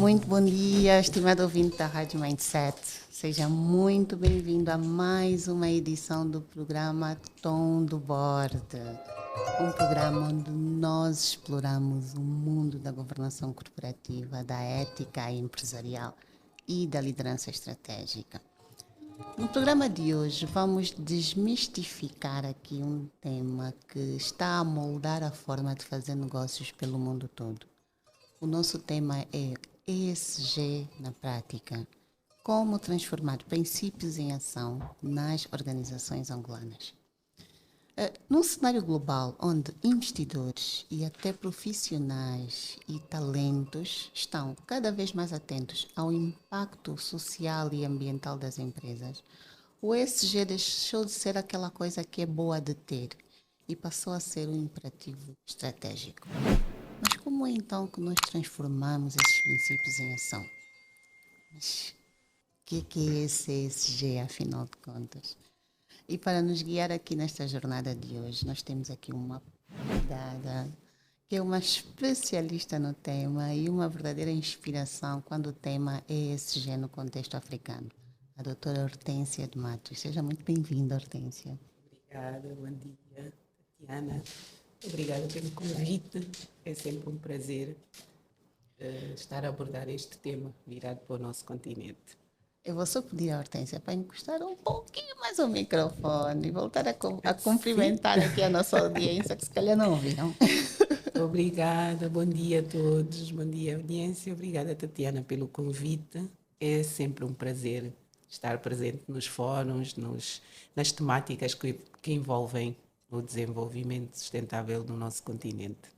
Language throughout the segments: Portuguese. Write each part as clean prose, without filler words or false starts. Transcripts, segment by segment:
Muito bom dia, estimado ouvinte da Rádio Mindset. Seja muito bem-vindo a mais uma edição do programa Tom do Board. Um programa onde nós exploramos o mundo da governação corporativa, da ética empresarial e da liderança estratégica. No programa de hoje, vamos desmistificar aqui um tema que está a moldar a forma de fazer negócios pelo mundo todo. O nosso tema é ESG na prática. Como transformar princípios em ação nas organizações angolanas. Num cenário global onde investidores e até profissionais e talentos estão cada vez mais atentos ao impacto social e ambiental das empresas, o ESG deixou de ser aquela coisa que é boa de ter e passou a ser um imperativo estratégico. Mas como é então que nós transformamos esses princípios em ação? Mas o que é esse ESG, afinal de contas? E para nos guiar aqui nesta jornada de hoje, nós temos aqui uma convidada que é uma especialista no tema e uma verdadeira inspiração quando o tema é ESG no contexto africano. A doutora Hortência de Matos. Seja muito bem-vinda, Hortência. Obrigada, bom dia, Tatiana. Obrigada pelo convite. É sempre um prazer estar a abordar este tema virado para o nosso continente. Eu vou só pedir à Hortência para encostar um pouquinho mais o microfone e voltar a cumprimentar aqui a nossa audiência, que se calhar não ouviram. Obrigada, bom dia a todos, bom dia audiência. Obrigada, Tatiana, pelo convite. É sempre um prazer estar presente nos fóruns, nas temáticas que envolvem o desenvolvimento sustentável do nosso continente.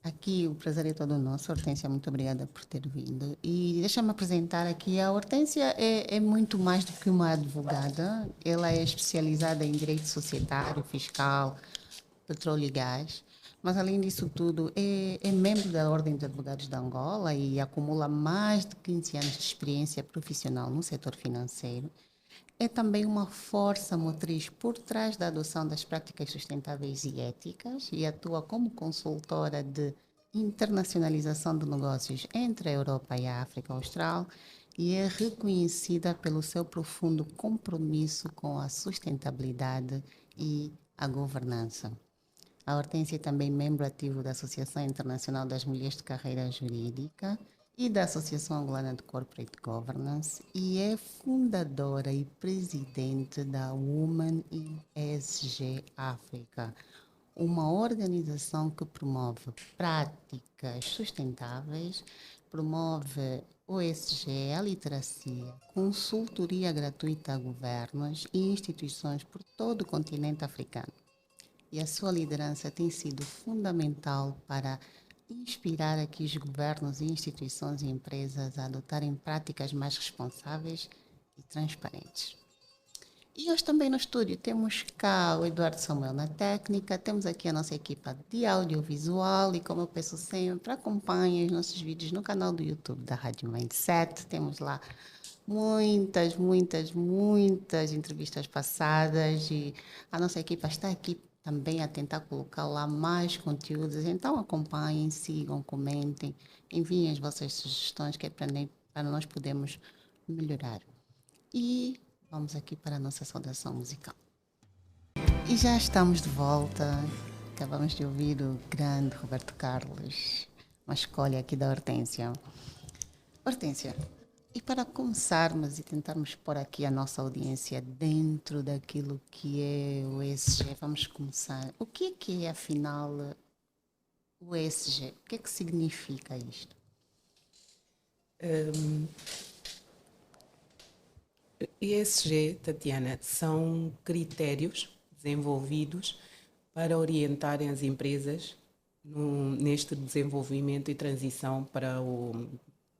Aqui o prazer é todo nosso. Hortência, muito obrigada por ter vindo. E deixa-me apresentar aqui. A Hortência é muito mais do que uma advogada. Ela é especializada em direito societário, fiscal, petróleo e gás. Mas, além disso tudo, é membro da Ordem de Advogados de Angola e acumula mais de 15 anos de experiência profissional no setor financeiro. É também uma força motriz por trás da adoção das práticas sustentáveis e éticas e atua como consultora de internacionalização de negócios entre a Europa e a África Austral e é reconhecida pelo seu profundo compromisso com a sustentabilidade e a governança. A Hortência é também membro ativo da Associação Internacional das Mulheres de Carreira Jurídica e da Associação Angolana de Corporate Governance e é fundadora e presidente da Women in ESG África, uma organização que promove práticas sustentáveis, promove o ESG, a literacia, consultoria gratuita a governos e instituições por todo o continente africano. E a sua liderança tem sido fundamental para inspirar aqui os governos, instituições e empresas a adotarem práticas mais responsáveis e transparentes. E hoje também no estúdio temos cá o Eduardo Samuel na técnica, temos aqui a nossa equipa de audiovisual e como eu peço sempre, acompanhem os nossos vídeos no canal do YouTube da Rádio Mindset. Temos lá muitas entrevistas passadas e a nossa equipa está aqui também a tentar colocar lá mais conteúdos. Então acompanhem, sigam, comentem, enviem as vossas sugestões que é para nós podermos melhorar. E vamos aqui para a nossa saudação musical. E já estamos de volta. Acabamos de ouvir o grande Roberto Carlos, uma escolha aqui da Hortência. Hortência, e para começarmos e tentarmos pôr aqui a nossa audiência dentro daquilo que é o ESG, vamos começar. O que é afinal o ESG? O que é que significa isto? ESG, Tatiana, são critérios desenvolvidos para orientarem as empresas neste desenvolvimento e transição para o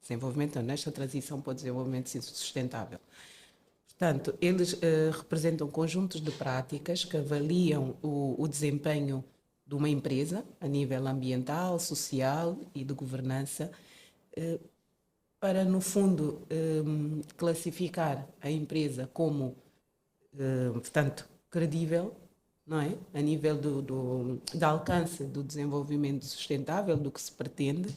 desenvolvimento, nesta transição para o desenvolvimento sustentável. Portanto, eles representam conjuntos de práticas que avaliam o desempenho de uma empresa a nível ambiental, social e de governança, para, no fundo, classificar a empresa como, portanto, credível, não é? A nível do alcance do desenvolvimento sustentável, do que se pretende,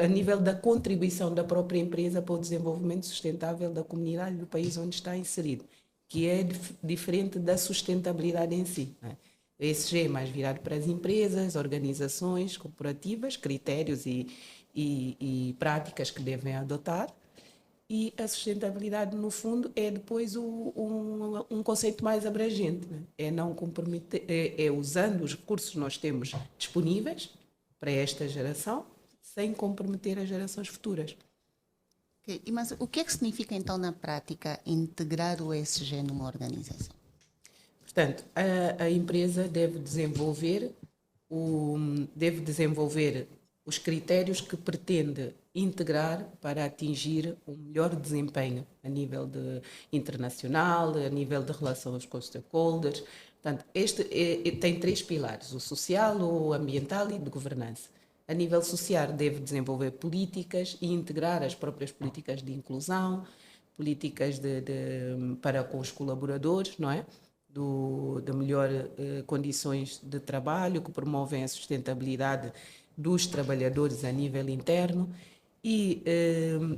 a nível da contribuição da própria empresa para o desenvolvimento sustentável da comunidade do país onde está inserido, que é diferente da sustentabilidade em si, não é? O ESG é mais virado para as empresas, organizações corporativas, critérios e práticas que devem adotar, e a sustentabilidade, no fundo, é depois um conceito mais abrangente, né? É não comprometer, é usando os recursos que nós temos disponíveis para esta geração, sem comprometer as gerações futuras. Ok, mas o que é que significa, então, na prática, integrar o ESG numa organização? Portanto, a empresa deve desenvolver os critérios que pretende integrar para atingir um melhor desempenho a nível internacional, a nível de relações com os stakeholders. Portanto, este tem 3 pilares: o social, o ambiental e de governança. A nível social, deve desenvolver políticas e integrar as próprias políticas de inclusão, políticas para com os colaboradores, não é? De melhor condições de trabalho, que promovem a sustentabilidade dos trabalhadores a nível interno. E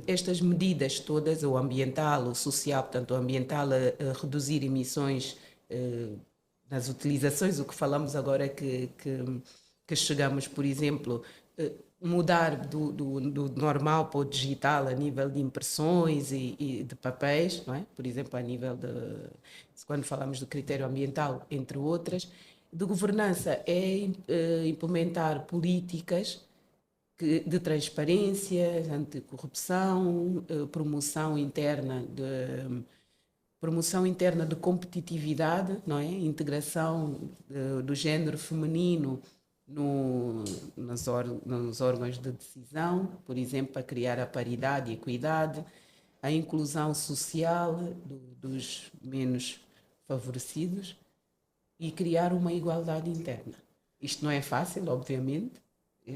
estas medidas todas, o ambiental, o social, portanto, o ambiental a reduzir emissões nas utilizações, o que falamos agora que chegamos, por exemplo, mudar do normal para o digital a nível de impressões e de papéis, não é? Por exemplo, a nível quando falamos do critério ambiental, entre outras. De governança é implementar políticas de transparência, anticorrupção, promoção interna de competitividade, não é? Integração do género feminino nos órgãos de decisão, por exemplo, para criar a paridade e a equidade, a inclusão social dos menos favorecidos e criar uma igualdade interna. Isto não é fácil, obviamente.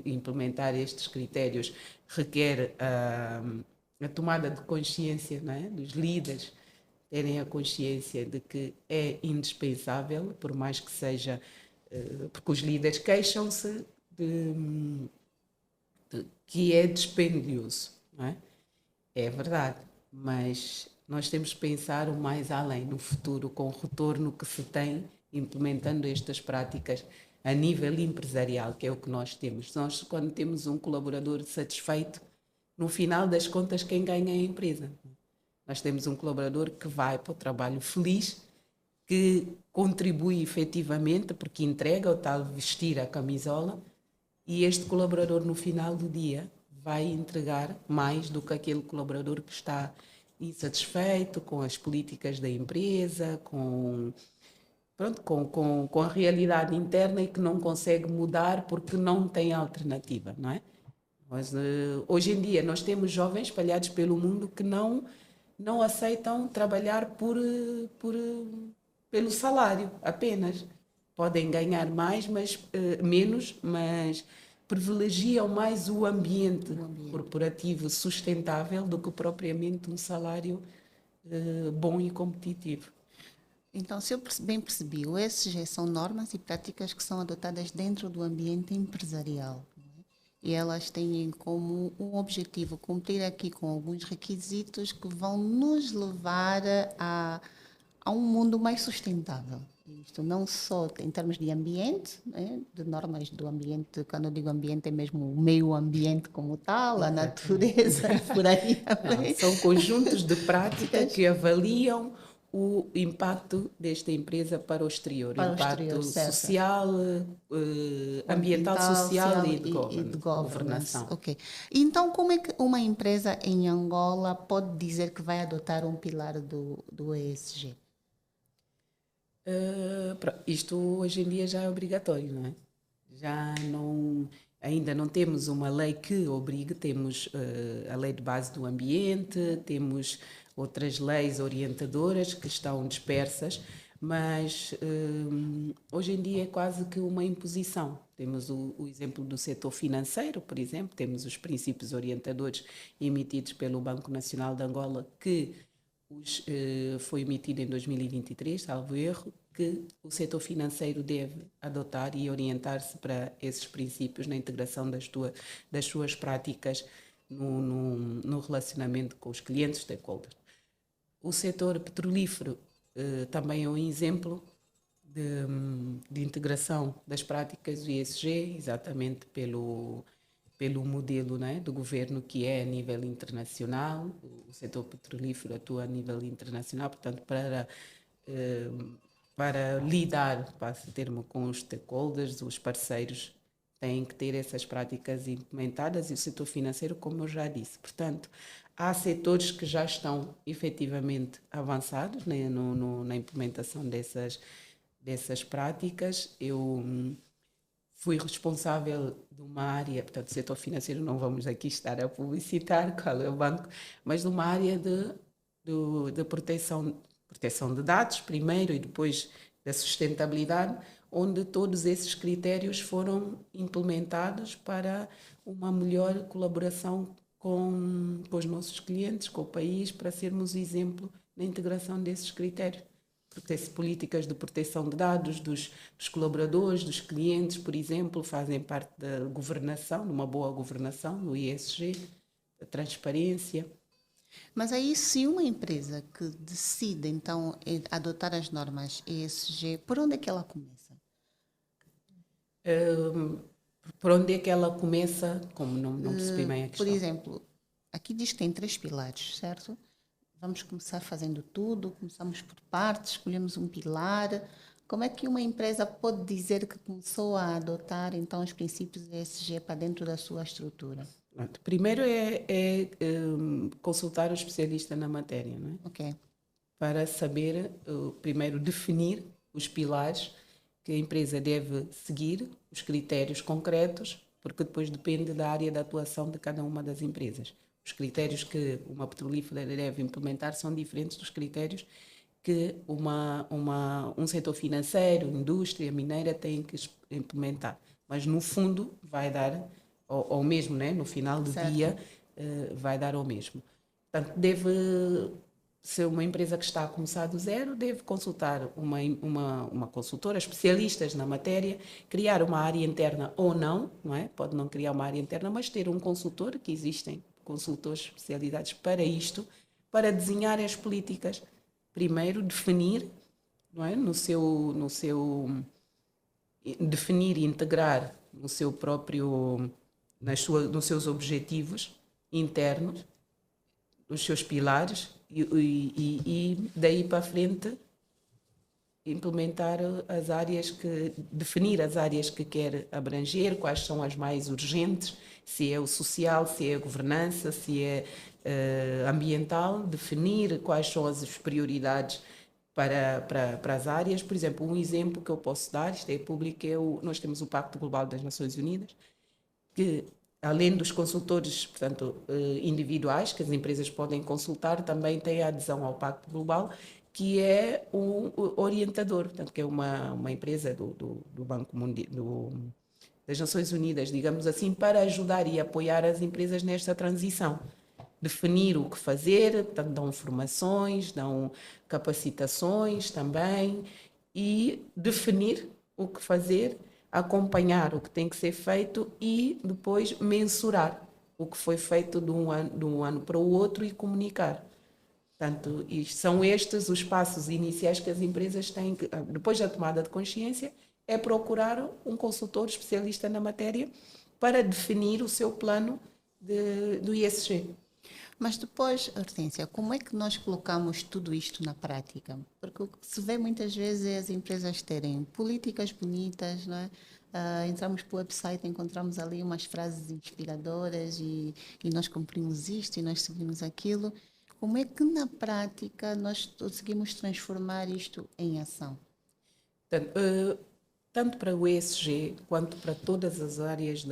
Implementar estes critérios requer a tomada de consciência, não é? Dos líderes terem a consciência de que é indispensável, por mais que seja, porque os líderes queixam-se que é dispendioso, não é? É verdade, mas nós temos que pensar o mais além, no futuro, com o retorno que se tem implementando estas práticas a nível empresarial, que é o que nós temos. Nós, quando temos um colaborador satisfeito, no final das contas, quem ganha é a empresa. Nós temos um colaborador que vai para o trabalho feliz, que contribui efetivamente, porque entrega o tal vestir a camisola, e este colaborador, no final do dia, vai entregar mais do que aquele colaborador que está insatisfeito com as políticas da empresa, com a realidade interna e que não consegue mudar porque não tem alternativa, não é? Mas, hoje em dia nós temos jovens espalhados pelo mundo que não aceitam trabalhar pelo salário apenas. Podem ganhar menos, mas privilegiam mais o ambiente corporativo sustentável do que propriamente um salário bom e competitivo. Então, se eu bem percebi, o ESG são normas e práticas que são adotadas dentro do ambiente empresarial, não é? E elas têm como um objetivo cumprir aqui com alguns requisitos que vão nos levar a um mundo mais sustentável. Isto não só em termos de ambiente, né, de normas do ambiente, quando eu digo ambiente é mesmo o meio ambiente como tal, a natureza e por aí Não, são conjuntos de práticas que avaliam o impacto desta empresa para o exterior, para o impacto exterior, social, ambiental, social e de governance. governação. Ok. Então, como é que uma empresa em Angola pode dizer que vai adotar um pilar do ESG? Isto hoje em dia já é obrigatório, não é? Ainda não temos uma lei que obrigue, temos a lei de base do ambiente, temos outras leis orientadoras que estão dispersas, mas hoje em dia é quase que uma imposição. Temos o exemplo do setor financeiro, por exemplo, temos os princípios orientadores emitidos pelo Banco Nacional de Angola que foi emitido em 2023, salvo erro, que o setor financeiro deve adotar e orientar-se para esses princípios na integração das suas práticas no relacionamento com os clientes stakeholders. O setor petrolífero também é um exemplo de integração das práticas do ESG, exatamente pelo modelo, né, do governo que é a nível internacional. O setor petrolífero atua a nível internacional, portanto, para lidar, passo o termo, com os stakeholders, os parceiros têm que ter essas práticas implementadas, e o setor financeiro, como eu já disse. Portanto, há setores que já estão efetivamente avançados, né, na implementação dessas práticas. Eu fui responsável de uma área, portanto, do setor financeiro, não vamos aqui estar a publicitar qual é o banco, mas de uma área de proteção de dados, primeiro, e depois da sustentabilidade, onde todos esses critérios foram implementados para uma melhor colaboração com os nossos clientes, com o país, para sermos exemplo na integração desses critérios. Políticas de proteção de dados dos colaboradores, dos clientes, por exemplo, fazem parte da governação, de uma boa governação, no ESG, da transparência. Mas aí, se uma empresa que decide, então, adotar as normas ESG, por onde é que ela começa? Por onde é que ela começa? Como não percebi bem a questão. Por exemplo, aqui diz que tem 3 pilares, certo? Vamos começar fazendo tudo, começamos por partes, escolhemos um pilar. Como é que uma empresa pode dizer que começou a adotar, então, os princípios ESG para dentro da sua estrutura? Primeiro é consultar o especialista na matéria, não é? Ok. Para saber, primeiro, definir os pilares que a empresa deve seguir, os critérios concretos, porque depois depende da área de atuação de cada uma das empresas. Os critérios que uma petrolífera deve implementar são diferentes dos critérios que um setor financeiro, indústria, mineira tem que implementar. Mas, no fundo, vai dar ao mesmo, né? No final do dia, vai dar ao mesmo. Portanto, deve ser uma empresa que está a começar do zero, deve consultar uma consultora, especialistas na matéria, criar uma área interna ou não, não é? Pode não criar uma área interna, mas ter um consultor, que existem consultores especializados para isto, para desenhar as políticas. Primeiro, definir, não é? Definir e integrar no seu próprio, nos seus objetivos internos, os seus pilares, e daí para frente implementar definir as áreas que quer abranger, quais são as mais urgentes, se é o social, se é a governança, se é ambiental, definir quais são as prioridades para as áreas. Por exemplo, um exemplo que eu posso dar, isto é público, nós temos o Pacto Global das Nações Unidas, que, além dos consultores, portanto, individuais, que as empresas podem consultar, também tem a adesão ao Pacto Global, que é o orientador, portanto, que é uma empresa do Banco Mundial, das Nações Unidas, digamos assim, para ajudar e apoiar as empresas nesta transição. Definir o que fazer, portanto, dão formações, dão capacitações também, e definir o que fazer, acompanhar o que tem que ser feito e depois mensurar o que foi feito de um ano para o outro e comunicar. Portanto, são estes os passos iniciais que as empresas têm que, depois da tomada de consciência, é procurar um consultor especialista na matéria para definir o seu plano do ESG. Mas depois, Hortência, como é que nós colocamos tudo isto na prática? Porque o que se vê muitas vezes é as empresas terem políticas bonitas, não é? Entramos para o website, encontramos ali umas frases inspiradoras e nós cumprimos isto e nós seguimos aquilo. Como é que na prática nós conseguimos transformar isto em ação? Tanto para o ESG quanto para todas as áreas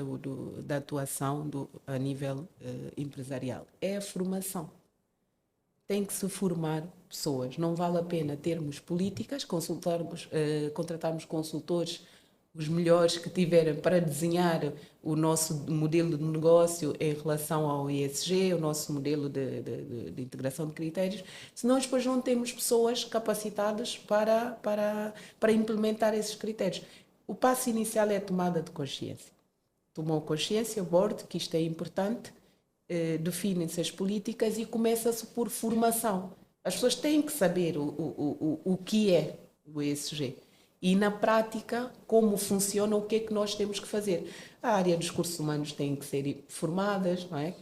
da atuação a nível empresarial. É a formação. Tem que se formar pessoas. Não vale a pena termos políticas, contratarmos consultores os melhores que tiverem para desenhar o nosso modelo de negócio em relação ao ESG, o nosso modelo de integração de critérios, se nós depois não temos pessoas capacitadas para implementar esses critérios. O passo inicial é a tomada de consciência. Tomou consciência, o board, que isto é importante, definem-se as políticas e começa-se por formação. As pessoas têm que saber o que é o ESG. E, na prática, como funciona, o que é que nós temos que fazer. A área dos recursos humanos tem que ser formadas, não é?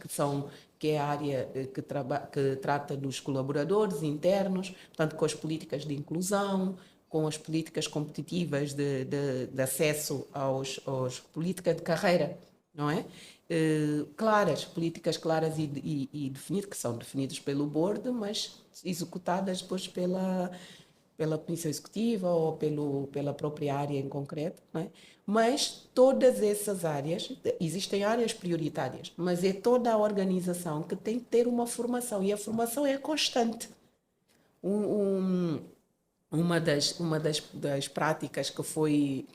Que é a área que trata dos colaboradores internos, portanto, com as políticas de inclusão, com as políticas competitivas de acesso aos políticas de carreira, não é? Claras, políticas claras e definidas, que são definidas pelo board, mas executadas depois pela comissão executiva ou pela própria área em concreto, não é? Mas todas essas áreas, existem áreas prioritárias, mas é toda a organização que tem que ter uma formação, e a formação é constante. Uma das práticas que foi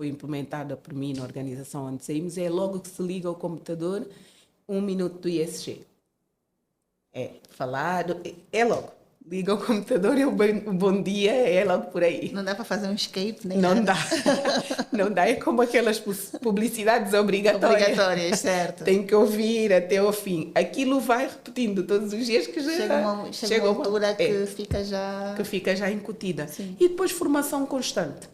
implementada por mim na organização onde saímos é logo que se liga ao computador, 1 minuto do ESG. É falar, é logo. Liga o computador e o bom dia é logo por aí. Não dá para fazer um escape nem Não nada. dá. Não dá. É como aquelas publicidades obrigatórias. Obrigatórias, certo. Tem que ouvir até ao fim. Aquilo vai repetindo todos os dias que já chega uma altura que fica já incutida. Sim. E depois formação constante.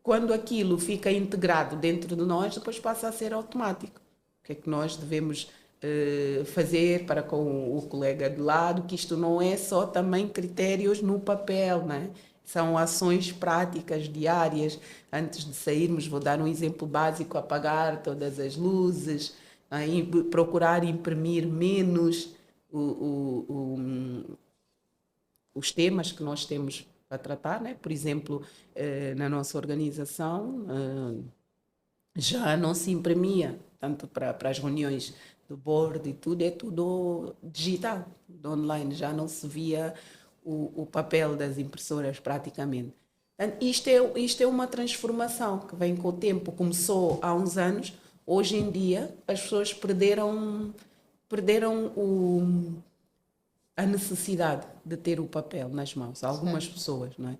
Quando aquilo fica integrado dentro de nós, depois passa a ser automático. O que é que nós devemos fazer para com o colega de lado, que isto não é só também critérios no papel, não é? São ações práticas diárias. Antes de sairmos, vou dar um exemplo básico: apagar todas as luzes, procurar imprimir menos os temas que nós temos para tratar, né? Por exemplo, na nossa organização já não se imprimia, tanto para as reuniões do board e tudo, é tudo digital, tudo online, já não se via o papel das impressoras praticamente. Isto é uma transformação que vem com o tempo, começou há uns anos. Hoje em dia as pessoas perderam a necessidade de ter o papel nas mãos, algumas pessoas, não é?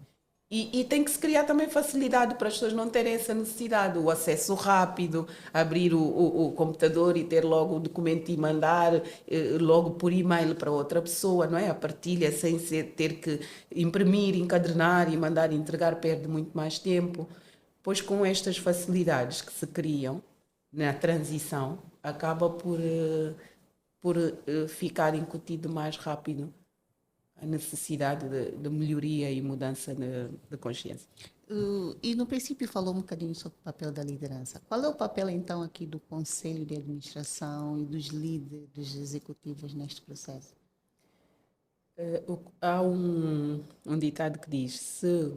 E tem que se criar também facilidade para as pessoas não terem essa necessidade, o acesso rápido, abrir o computador e ter logo o documento e mandar logo por e-mail para outra pessoa, não é? A partilha sem ter que imprimir, encadernar e mandar entregar perde muito mais tempo. Pois com estas facilidades que se criam na transição, acaba por ficar incutido mais rápido a necessidade de melhoria e mudança de consciência. E no princípio falou um bocadinho sobre o papel da liderança. Qual é o papel então aqui do Conselho de Administração e dos líderes executivos neste processo? Há um ditado que diz: se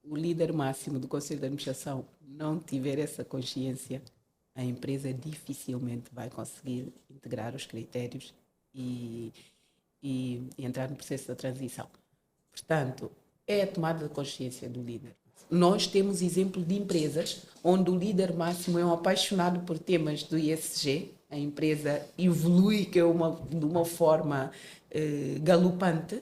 o líder máximo do Conselho de Administração não tiver essa consciência, a empresa dificilmente vai conseguir integrar os critérios e entrar no processo da transição. Portanto, é a tomada de consciência do líder. Nós temos exemplo de empresas onde o líder máximo é um apaixonado por temas do ESG, a empresa evolui de uma forma galopante,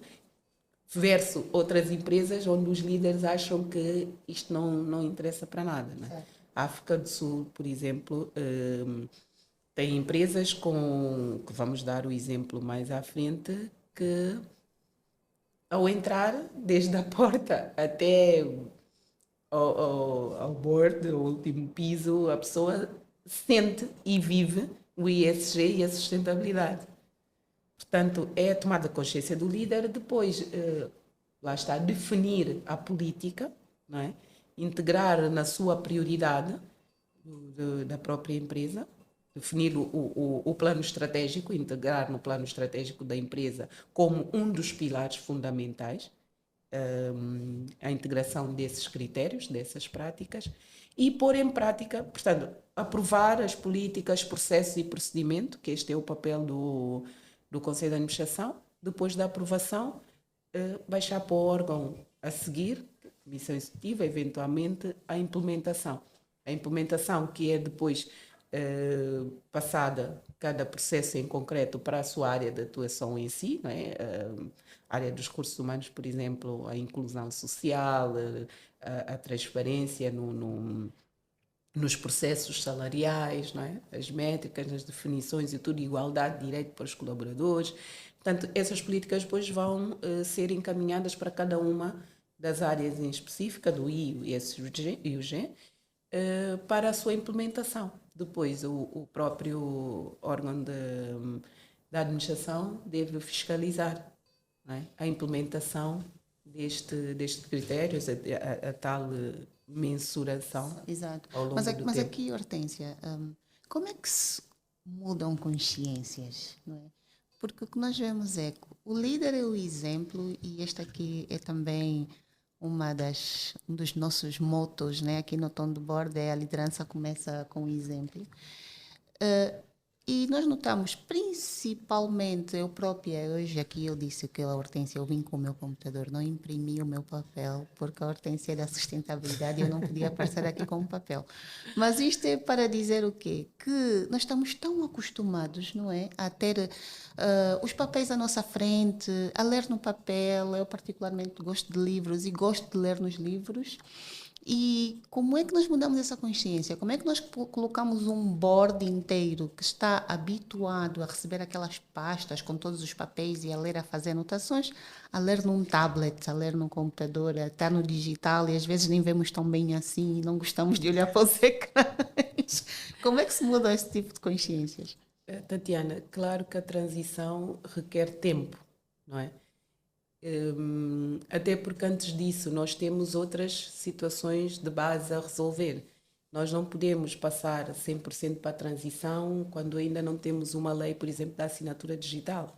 versus outras empresas onde os líderes acham que isto não interessa para nada, não é? A África do Sul, por exemplo, tem empresas que vamos dar o exemplo mais à frente, que ao entrar, desde a porta até ao board, ao último piso, a pessoa sente e vive o ESG e a sustentabilidade. Portanto, é a tomada de consciência do líder, depois, lá está, definir a política, não é? Integrar na sua prioridade da própria empresa, definir o plano estratégico, integrar no plano estratégico da empresa como um dos pilares fundamentais, a integração desses critérios, dessas práticas, e pôr em prática, portanto, aprovar as políticas, processos e procedimento, que este é o papel do Conselho de Administração. Depois da aprovação, baixar para o órgão a seguir, comissão executiva, eventualmente a implementação. A implementação que é depois passada cada processo em concreto para a sua área de atuação em si, não é? A área dos recursos humanos, por exemplo, a inclusão social, a transparência nos processos salariais, não é? As métricas, as definições e tudo, igualdade de direito para os colaboradores. Portanto, essas políticas depois vão ser encaminhadas para cada uma das áreas em específica, do I, o S e o G, para a sua implementação. Depois, o próprio órgão da administração deve fiscalizar, não é? A implementação destes critérios, a tal mensuração. Exato. Ao longo Mas, do mas tempo. aqui, Hortência, como é que se mudam consciências, não é? Porque o que nós vemos é que o líder é o exemplo e este aqui é também um dos nossos motos, né? Aqui no Tom de Bordo é a liderança começa com o exemplo. E nós notamos, principalmente, eu própria, hoje aqui eu disse que a Hortência, eu vim com o meu computador, não imprimi o meu papel, porque a Hortência é da sustentabilidade e eu não podia aparecer aqui com o papel. Mas isto é para dizer o quê? Que nós estamos tão acostumados, não é? A ter os papéis à nossa frente, a ler no papel. Eu particularmente gosto de livros e gosto de ler nos livros. E como é que nós mudamos essa consciência? Como é que nós colocamos um board inteiro que está habituado a receber aquelas pastas com todos os papéis e a ler, a fazer anotações, a ler num tablet, a ler num computador, a estar no digital e às vezes nem vemos tão bem assim e não gostamos de olhar para os ecrãs? Como é que se muda esse tipo de consciências? Tatiana, claro que a transição requer tempo, não é? Até porque antes disso nós temos outras situações de base a resolver. Nós não podemos passar 100% para a transição quando ainda não temos uma lei, por exemplo, da assinatura digital.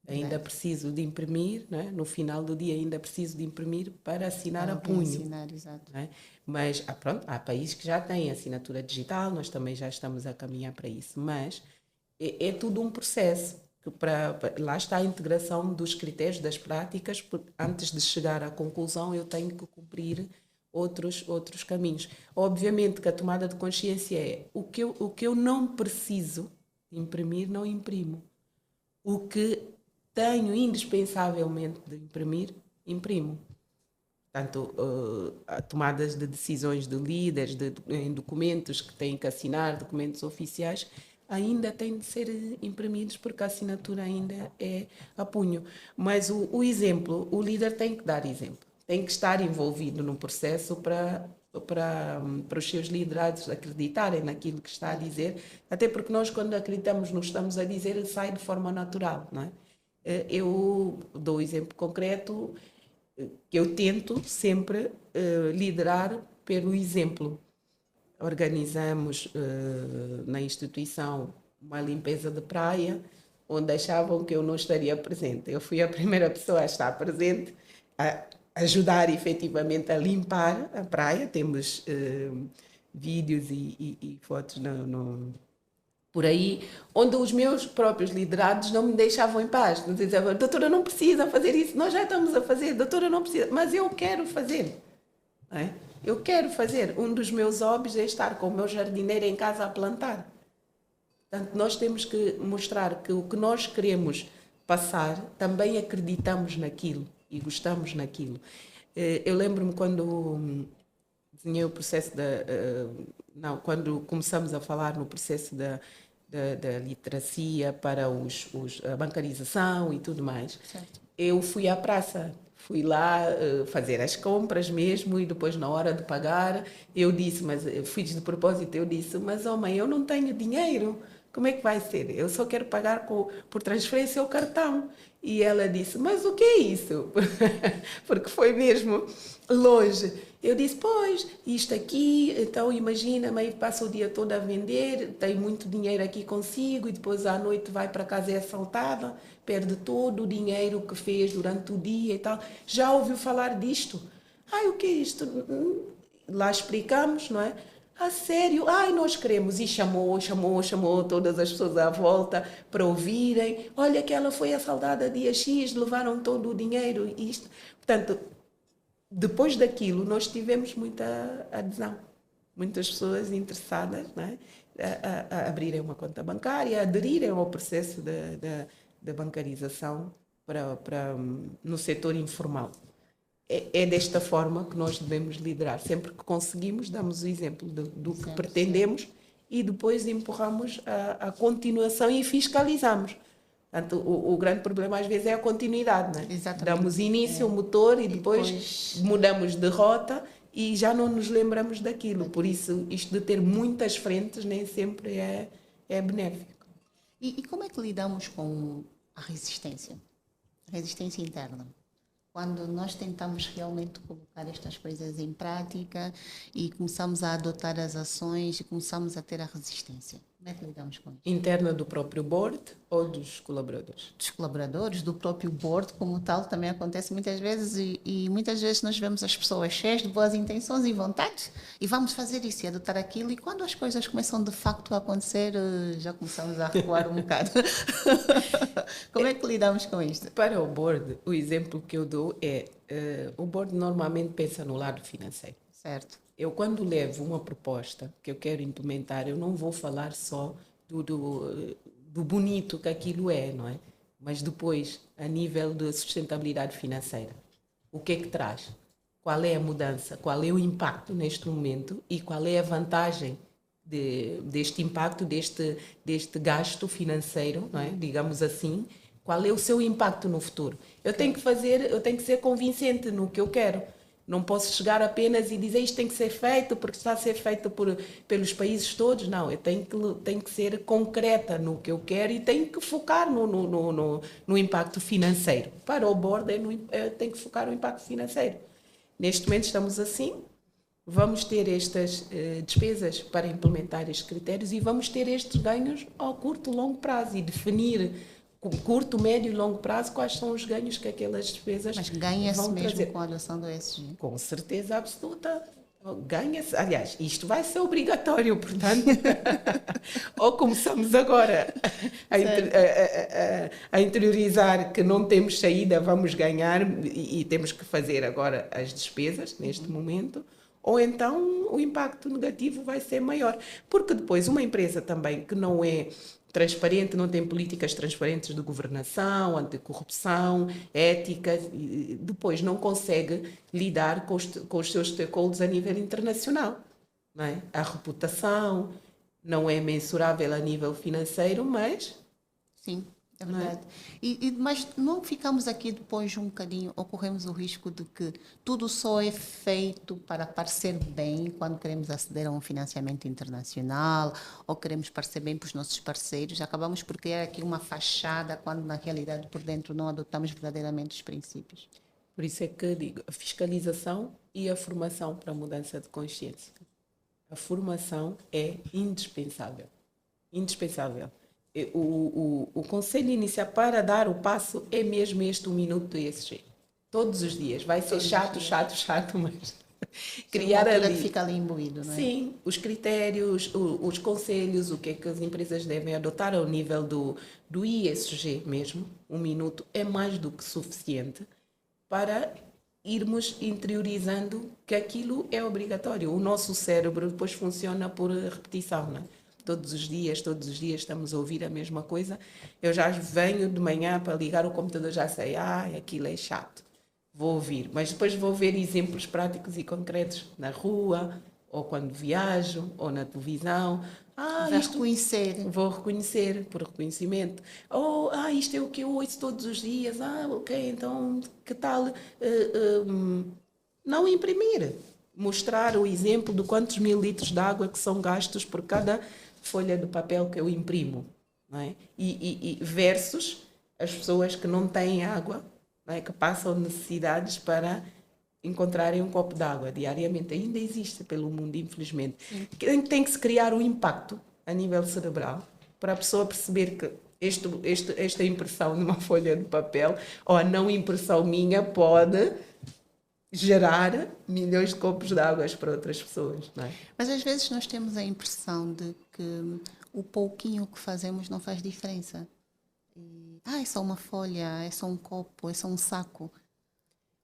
Ainda preciso de imprimir, não é? No final do dia ainda preciso de imprimir para assinar a punho. Assinar, exato. Não é? Mas pronto, há países que já têm assinatura digital, nós também já estamos a caminhar para isso, mas é tudo um processo. Lá está a integração dos critérios, das práticas, porque antes de chegar à conclusão eu tenho que cumprir outros caminhos. Obviamente que a tomada de consciência é o que eu não preciso imprimir, não imprimo. O que tenho indispensavelmente de imprimir, imprimo. Portanto, tomadas de decisões de líderes, em documentos que têm que assinar, documentos oficiais, ainda têm de ser imprimidos porque a assinatura ainda é a punho. Mas o exemplo, o líder tem que dar exemplo, tem que estar envolvido no processo para os seus liderados acreditarem naquilo que está a dizer, até porque nós, quando acreditamos no que estamos a dizer, sai de forma natural, não é? Eu dou um exemplo concreto, que eu tento sempre liderar pelo exemplo. Organizamos na instituição uma limpeza de praia, onde achavam que eu não estaria presente. Eu fui a primeira pessoa a estar presente, a ajudar efetivamente a limpar a praia. Temos vídeos e fotos por aí, onde os meus próprios liderados não me deixavam em paz. Não diziam, doutora, não precisa fazer isso, nós já estamos a fazer, doutora, não precisa, mas eu quero fazer. Não é? Eu quero fazer. Um dos meus hobbies é estar com o meu jardineiro em casa a plantar. Portanto, nós temos que mostrar que o que nós queremos passar, também acreditamos naquilo e gostamos naquilo. Eu lembro-me quando desenhei o processo quando começamos a falar no processo da literacia para a bancarização e tudo mais. Certo. Eu fui à praça. Fui lá fazer as compras mesmo e depois na hora de pagar eu disse, mas fiz de propósito, eu disse, mas mãe, eu não tenho dinheiro, como é que vai ser? Eu só quero pagar por transferência ou cartão. E ela disse, mas o que é isso? Porque foi mesmo longe. Eu disse, pois, isto aqui, então imagina, mãe passa o dia todo a vender, tem muito dinheiro aqui consigo e depois à noite vai para casa e é assaltada, perde todo o dinheiro que fez durante o dia e tal. Já ouviu falar disto? Ai, o que é isto? Lá explicamos, não é? A sério? Ai, nós queremos. E chamou todas as pessoas à volta para ouvirem. Olha que ela foi assaltada dia X, levaram todo o dinheiro. Isto. Portanto, depois daquilo, nós tivemos muita adesão. Muitas pessoas interessadas, né, a abrirem uma conta bancária, a aderirem ao processo da bancarização no setor informal. É desta forma que nós devemos liderar. Sempre que conseguimos, damos o exemplo do que pretendemos e depois empurramos a continuação e fiscalizamos. Portanto, o grande problema às vezes é a continuidade, né? Exatamente. Damos início ao motor e depois mudamos de rota e já não nos lembramos daquilo. Por isso, isto de ter muitas frentes nem sempre é benéfico. E como é que lidamos com a resistência? A resistência interna. Quando nós tentamos realmente colocar estas coisas em prática e começamos a adotar as ações e começamos a ter a resistência. Como é que lidamos com isso? Interna do próprio board ou dos colaboradores? Dos colaboradores, do próprio board como tal, também acontece muitas vezes e muitas vezes nós vemos as pessoas cheias de boas intenções e vontades e vamos fazer isso e adotar aquilo e quando as coisas começam de facto a acontecer, já começamos a recuar um bocado. Como é que lidamos com isto? Para o board, o exemplo que eu dou é, o board normalmente pensa no lado financeiro. Certo. Eu, quando levo uma proposta que eu quero implementar, eu não vou falar só do bonito que aquilo é, não é? Mas depois, a nível de sustentabilidade financeira, o que é que traz? Qual é a mudança? Qual é o impacto neste momento? E qual é a vantagem deste impacto, deste gasto financeiro, não é? Digamos assim? Qual é o seu impacto no futuro? Eu tenho que ser convincente no que eu quero. Não posso chegar apenas e dizer isto tem que ser feito porque está a ser feito pelos países todos. Não, eu tenho que ser concreta no que eu quero e tenho que focar no impacto financeiro. Para o board, eu tenho que focar no impacto financeiro. Neste momento estamos assim, vamos ter estas despesas para implementar estes critérios e vamos ter estes ganhos ao curto e longo prazo e definir curto, médio e longo prazo, quais são os ganhos que aquelas despesas vão trazer. Mas ganha-se mesmo com a adoção do ESG? Com certeza absoluta. Ganha-se. Aliás, isto vai ser obrigatório, portanto, ou começamos agora a interiorizar que não temos saída, vamos ganhar e temos que fazer agora as despesas neste momento, ou então o impacto negativo vai ser maior. Porque depois uma empresa também que não é transparente, não tem políticas transparentes de governação, anticorrupção, ética, e depois não consegue lidar com os seus stakeholders a nível internacional. Não é? A reputação não é mensurável a nível financeiro, mas... Sim, é verdade. Mas não ficamos aqui depois um bocadinho, ou corremos o risco de que tudo só é feito para parecer bem quando queremos aceder a um financiamento internacional ou queremos parecer bem para os nossos parceiros. Acabamos por criar aqui uma fachada quando na realidade por dentro não adotamos verdadeiramente os princípios. Por isso é que digo, a fiscalização e a formação para a mudança de consciência. A formação é indispensável. Indispensável. O conselho inicial para dar o passo é mesmo este 1 minuto do ESG. Todos os dias. Vai ser chato, mas criar ali... que fica ali imbuído, não é? Sim, os critérios, os conselhos, o que é que as empresas devem adotar ao nível do ESG mesmo. 1 minuto é mais do que suficiente para irmos interiorizando que aquilo é obrigatório. O nosso cérebro depois funciona por repetição, não é? Todos os dias estamos a ouvir a mesma coisa. Eu já venho de manhã para ligar o computador, já sei, aquilo é chato, vou ouvir. Mas depois vou ver exemplos práticos e concretos na rua, ou quando viajo, ou na televisão. Vou reconhecer, por reconhecimento. Isto é o que eu ouço todos os dias. Ok, então que tal não imprimir? Mostrar o exemplo de quantos mil litros de água que são gastos por cada folha de papel que eu imprimo, não é? E versus as pessoas que não têm água, não é? Que passam necessidades para encontrarem um copo de água diariamente. Ainda existe pelo mundo, infelizmente. Tem que se criar um impacto a nível cerebral para a pessoa perceber que esta impressão numa folha de papel ou a não impressão minha pode gerar milhões de copos de água para outras pessoas, não é? Mas às vezes nós temos a impressão de que o pouquinho que fazemos não faz diferença. É só uma folha, é só um copo, é só um saco.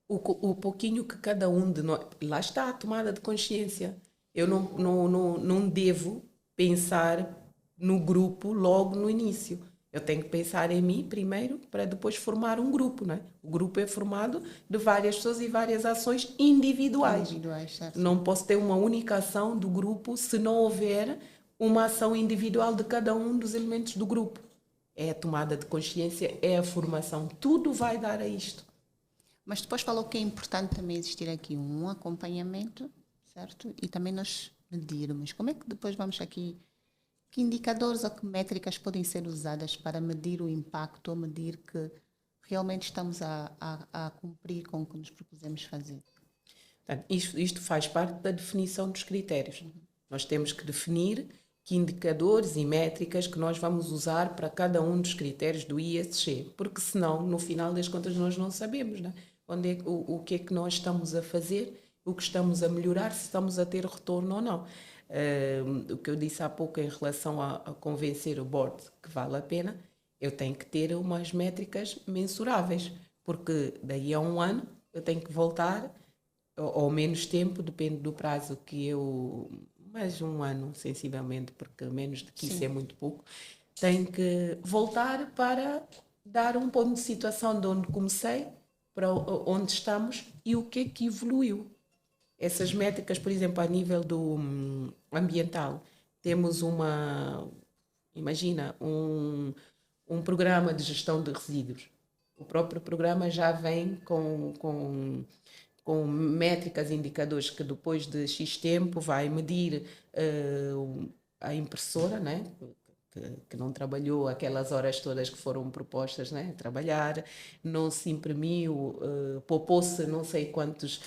O pouquinho que cada um de nós. Lá está a tomada de consciência. Eu não devo pensar no grupo logo no início. Eu tenho que pensar em mim primeiro para depois formar um grupo, não é? O grupo é formado de várias pessoas e várias ações individuais. Individuais, certo? Não posso ter uma única ação do grupo se não houver uma ação individual de cada um dos elementos do grupo. É a tomada de consciência, é a formação. Tudo vai dar a isto. Mas depois falou que é importante também existir aqui um acompanhamento, certo? E também nós medirmos. Como é que depois vamos aqui, que indicadores ou que métricas podem ser usadas para medir o impacto ou medir que realmente estamos a cumprir com o que nos propusemos fazer? Portanto, isto faz parte da definição dos critérios. Nós temos que definir que indicadores e métricas que nós vamos usar para cada um dos critérios do ISG, porque senão, no final das contas, nós não sabemos, né? O que é que nós estamos a fazer, o que estamos a melhorar, se estamos a ter retorno ou não. O que eu disse há pouco em relação a convencer o board que vale a pena, eu tenho que ter umas métricas mensuráveis, porque daí a um ano eu tenho que voltar, ou menos tempo, depende do prazo que eu... mais um ano, sensivelmente, porque menos do que isso é muito pouco, tenho que voltar para dar um ponto de situação de onde comecei, para onde estamos e o que é que evoluiu. Essas métricas, por exemplo, a nível do ambiental, temos imagina, um programa de gestão de resíduos. O próprio programa já vem com métricas e indicadores que depois de X tempo vai medir a impressora, né? Que não trabalhou aquelas horas todas que foram propostas, né? Trabalhar, não se imprimiu, poupou-se não sei quantos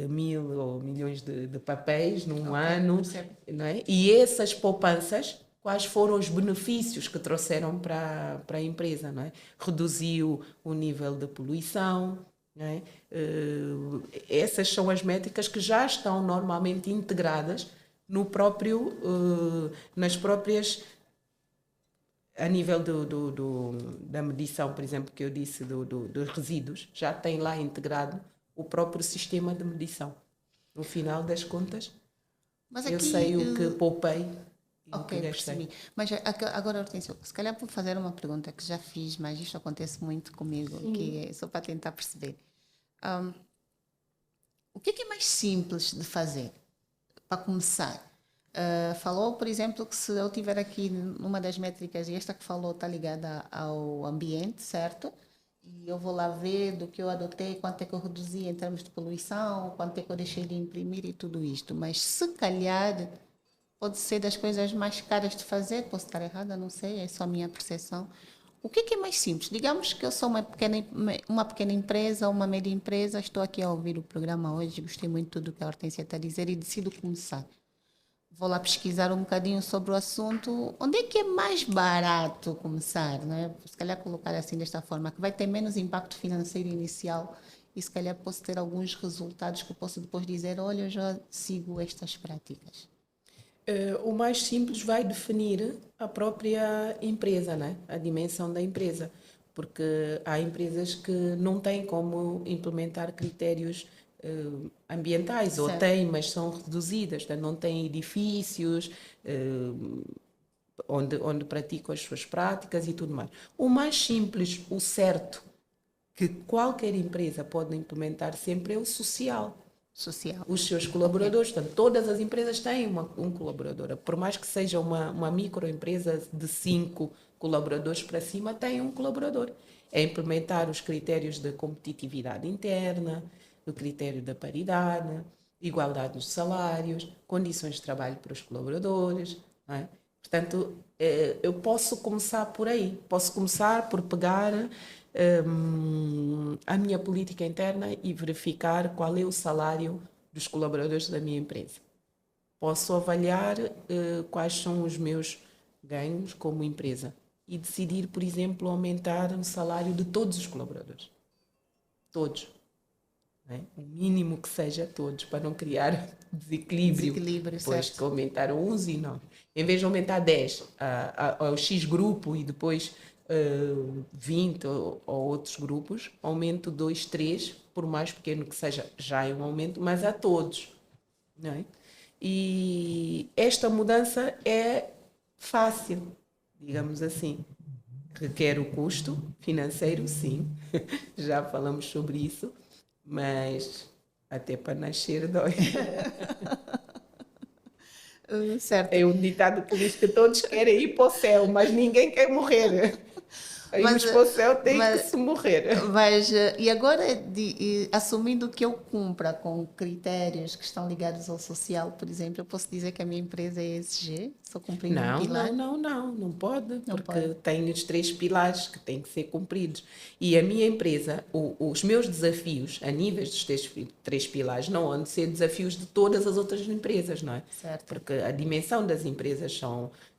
mil ou milhões de papéis num ano, né? E essas poupanças, quais foram os benefícios que trouxeram para a empresa, não é? Reduziu o nível de poluição, não é? Essas são as métricas que já estão normalmente integradas no próprio, nas próprias, a nível da medição, por exemplo, que eu disse dos resíduos, já tem lá integrado o próprio sistema de medição. No final das contas, Mas eu aqui, sei o que poupei e o que ok, gastei. percebi. Mas agora, Hortência, se calhar vou fazer uma pergunta que já fiz, mas isto acontece muito comigo, que é só para tentar perceber. O que é mais simples de fazer para começar? Falou, por exemplo, que se eu tiver aqui numa das métricas, e esta que falou está ligada ao ambiente, certo? E eu vou lá ver do que eu adotei, quanto é que eu reduzi em termos de poluição, quanto é que eu deixei de imprimir e tudo isto. Mas se calhar pode ser das coisas mais caras de fazer, posso estar errada, não sei, é só a minha percepção. O que é mais simples? Digamos que eu sou uma pequena empresa, uma média empresa, estou aqui a ouvir o programa hoje, gostei muito do que a Hortência está a dizer e decido começar. Vou lá pesquisar um bocadinho sobre o assunto. Onde é que é mais barato começar? Né? Se calhar colocar assim desta forma, que vai ter menos impacto financeiro inicial e se calhar posso ter alguns resultados que eu posso depois dizer, olha, eu já sigo estas práticas. O mais simples vai definir a própria empresa, né? A dimensão da empresa, porque há empresas que não têm como implementar critérios ambientais, ou Certo. têm, mas são reduzidas, portanto, não têm edifícios onde praticam as suas práticas e tudo mais. O mais simples, o certo, que qualquer empresa pode implementar sempre é o social. Social. Os seus colaboradores, portanto, todas as empresas têm um colaborador, por mais que seja uma microempresa de 5 colaboradores para cima, tem um colaborador. É implementar os critérios de competitividade interna, o critério da paridade, igualdade nos salários, condições de trabalho para os colaboradores, não é? Portanto, eu posso começar por aí, posso começar por pegar a minha política interna e verificar qual é o salário dos colaboradores da minha empresa. Posso avaliar quais são os meus ganhos como empresa e decidir, por exemplo, aumentar o salário de todos os colaboradores. Todos. Né? O mínimo que seja todos, para não criar desequilíbrio. Depois certo. que aumentaram uns e não. Em vez de aumentar 10 ao X grupo e depois 20 ou outros grupos, aumento 2, 3, por mais pequeno que seja, já é um aumento, mas a todos, não é? E esta mudança é fácil, digamos assim. Requer o custo financeiro, sim, já falamos sobre isso, mas até para nascer dói. Certo. É um ditado que diz que todos querem ir para o céu, mas ninguém quer morrer. Aí Mas, os para o céu têm que mas, se morrer. e agora, assumindo que eu cumpra com critérios que estão ligados ao social, por exemplo, eu posso dizer que a minha empresa é ESG, só cumprindo um pilar? Não pode, Não porque pode. tem os 3 pilares que têm que ser cumpridos. E a minha empresa, os meus desafios a níveis dos 3 pilares não hão de ser desafios de todas as outras empresas, não é? Certo. Porque a dimensão das empresas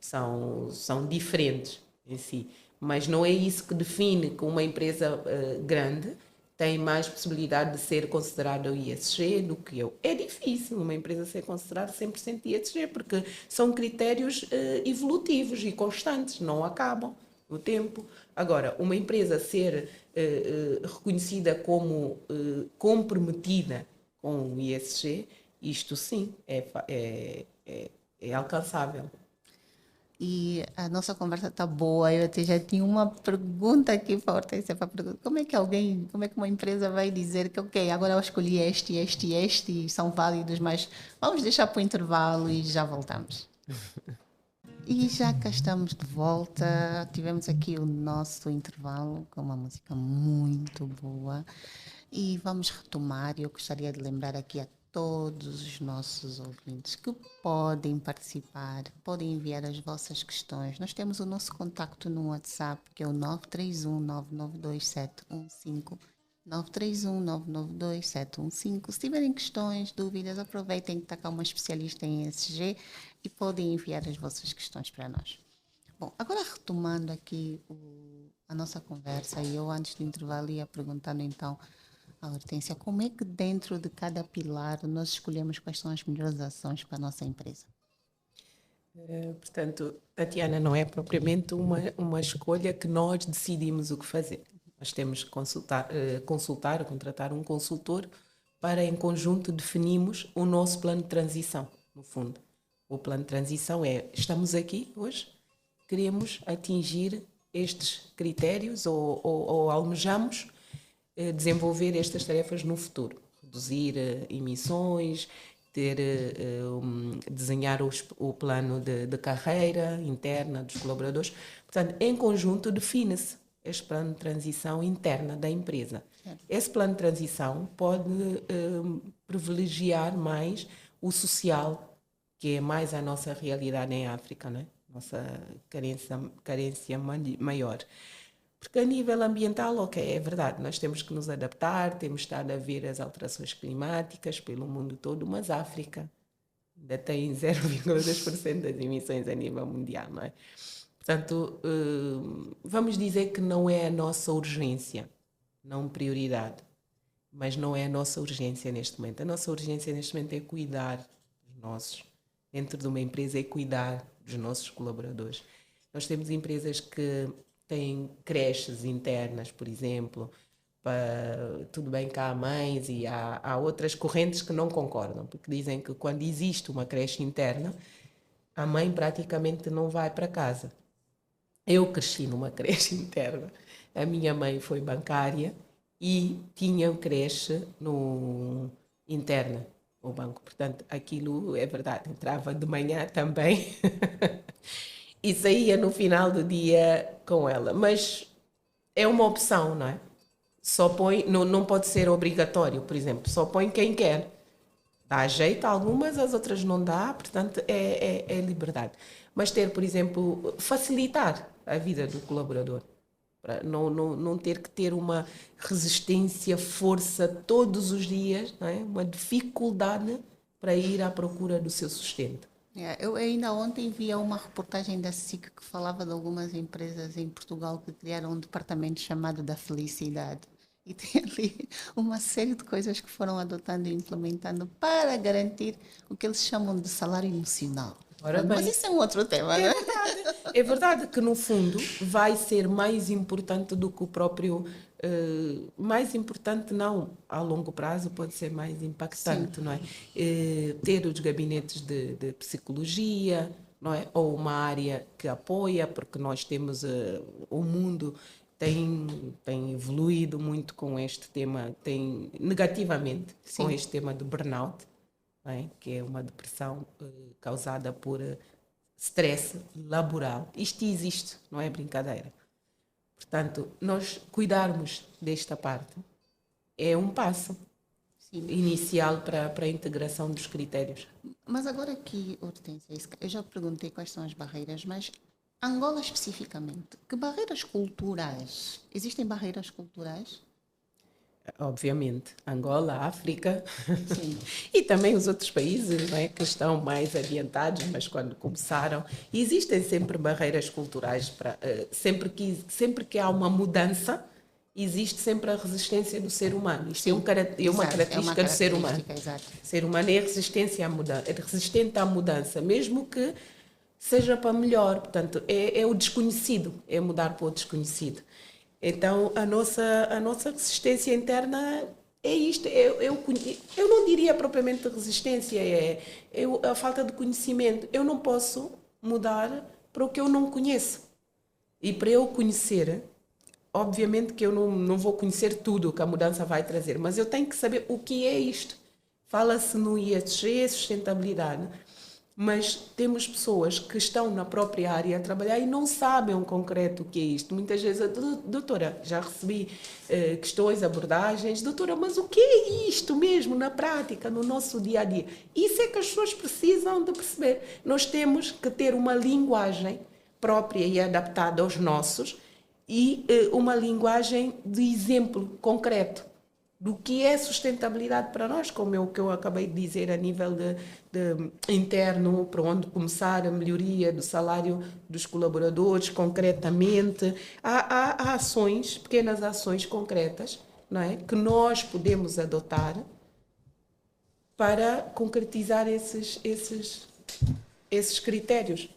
são diferentes em si. Mas não é isso que define que uma empresa grande tem mais possibilidade de ser considerada o ISG do que eu. É difícil uma empresa ser considerada 100% ISG, porque são critérios evolutivos e constantes, não acabam no tempo. Agora, uma empresa ser reconhecida como comprometida com o ISG, isto sim é alcançável. E a nossa conversa está boa. Eu até já tinha uma pergunta aqui para a Hortência para perguntar. Como é que uma empresa vai dizer que, ok, agora eu escolhi este e são válidos, mas vamos deixar para o intervalo e já voltamos. E já cá estamos de volta. Tivemos aqui o nosso intervalo com uma música muito boa. E vamos retomar. Eu gostaria de lembrar aqui a todos os nossos ouvintes que podem participar, podem enviar as vossas questões. Nós temos o nosso contacto no WhatsApp, que é o 931 992 715. 931 992 715. Se tiverem questões, dúvidas, aproveitem que está cá uma especialista em ESG e podem enviar as vossas questões para nós. Bom, agora retomando aqui a nossa conversa, e eu antes do intervalo ia perguntando então à Hortência, como é que dentro de cada pilar nós escolhemos quais são as melhores ações para a nossa empresa? Portanto, Tatiana, não é propriamente uma escolha que nós decidimos o que fazer. Nós temos que consultar, contratar um consultor para, em conjunto, definirmos o nosso plano de transição, no fundo. O plano de transição estamos aqui hoje, queremos atingir estes critérios ou almejamos desenvolver estas tarefas no futuro. Reduzir emissões, desenhar o plano de carreira interna dos colaboradores. Portanto, em conjunto define-se este plano de transição interna da empresa. Esse plano de transição pode privilegiar mais o social, que é mais a nossa realidade em África, não é? Nossa carência maior. Porque a nível ambiental, ok, é verdade, nós temos que nos adaptar, temos estado a ver as alterações climáticas pelo mundo todo, mas a África ainda tem 0,2% das emissões a nível mundial, não é? Portanto, vamos dizer que não é a nossa urgência, não prioridade, mas não é a nossa urgência neste momento. A nossa urgência neste momento é cuidar dos nossos, dentro de uma empresa, é cuidar dos nossos colaboradores. Nós temos empresas que têm creches internas, por exemplo, tudo bem que há mães e há outras correntes que não concordam, porque dizem que quando existe uma creche interna, a mãe praticamente não vai para casa. Eu cresci numa creche interna. A minha mãe foi bancária e tinha creche interna no banco. Portanto, aquilo é verdade. Entrava de manhã também e saía no final do dia com ela. Mas é uma opção, não é? Não pode ser obrigatório, por exemplo. Só põe quem quer. Dá jeito a algumas, as outras não dá, portanto é liberdade. Mas ter, por exemplo, facilitar a vida do colaborador, para não ter que ter uma resistência, força todos os dias, não é? Uma dificuldade para ir à procura do seu sustento. Eu ainda ontem via uma reportagem da SIC que falava de algumas empresas em Portugal que criaram um departamento chamado da felicidade. E tem ali uma série de coisas que foram adotando e implementando para garantir o que eles chamam de salário emocional. Ora Mas bem, isso é um outro tema, não é é? verdade. É verdade que, no fundo, vai ser mais importante do que o próprio... mais importante não, a longo prazo pode ser mais impactante, Sim. não é? Ter os gabinetes de psicologia, não é? Ou uma área que apoia, porque nós temos... o mundo tem evoluído muito com este tema, tem negativamente com Sim. este tema do burnout, não é? Que é uma depressão causada por stress laboral. Isto existe, não é brincadeira. Portanto, nós cuidarmos desta parte é um passo Sim. inicial para a integração dos critérios. Mas agora aqui, Hortência, eu já perguntei quais são as barreiras, mas Angola especificamente, que barreiras culturais? Existem barreiras culturais? Obviamente, Angola, África Sim. e também os outros países, não é, que estão mais adiantados, mas quando começaram, existem sempre barreiras culturais. Sempre que há uma mudança, existe sempre a resistência do ser humano. Isto é uma Exato, característica do ser humano. exato. O ser humano é resistente à mudança, mesmo que seja para melhor. Portanto, é o desconhecido, é mudar para o desconhecido. Então, a nossa resistência interna é isto. Eu não diria propriamente resistência, é a falta de conhecimento. Eu não posso mudar para o que eu não conheço. E para eu conhecer, obviamente que eu não vou conhecer tudo o que a mudança vai trazer, mas eu tenho que saber o que é isto. Fala-se no ESG, sustentabilidade, mas temos pessoas que estão na própria área a trabalhar e não sabem em concreto o que é isto. Muitas vezes, doutora, já recebi questões, abordagens, doutora, mas o que é isto mesmo na prática, no nosso dia a dia? Isso é que as pessoas precisam de perceber. Nós temos que ter uma linguagem própria e adaptada aos nossos e uma linguagem de exemplo concreto do que é sustentabilidade para nós, como é o que eu acabei de dizer a nível de interno, para onde começar a melhoria do salário dos colaboradores, concretamente. Há ações, pequenas ações concretas, não é, que nós podemos adotar para concretizar esses critérios.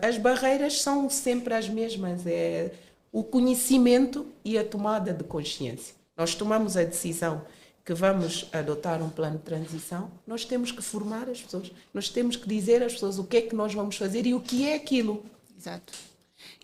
As barreiras são sempre as mesmas, é o conhecimento e a tomada de consciência. Nós tomamos a decisão que vamos adotar um plano de transição, nós temos que formar as pessoas, nós temos que dizer às pessoas o que é que nós vamos fazer e o que é aquilo. Exato.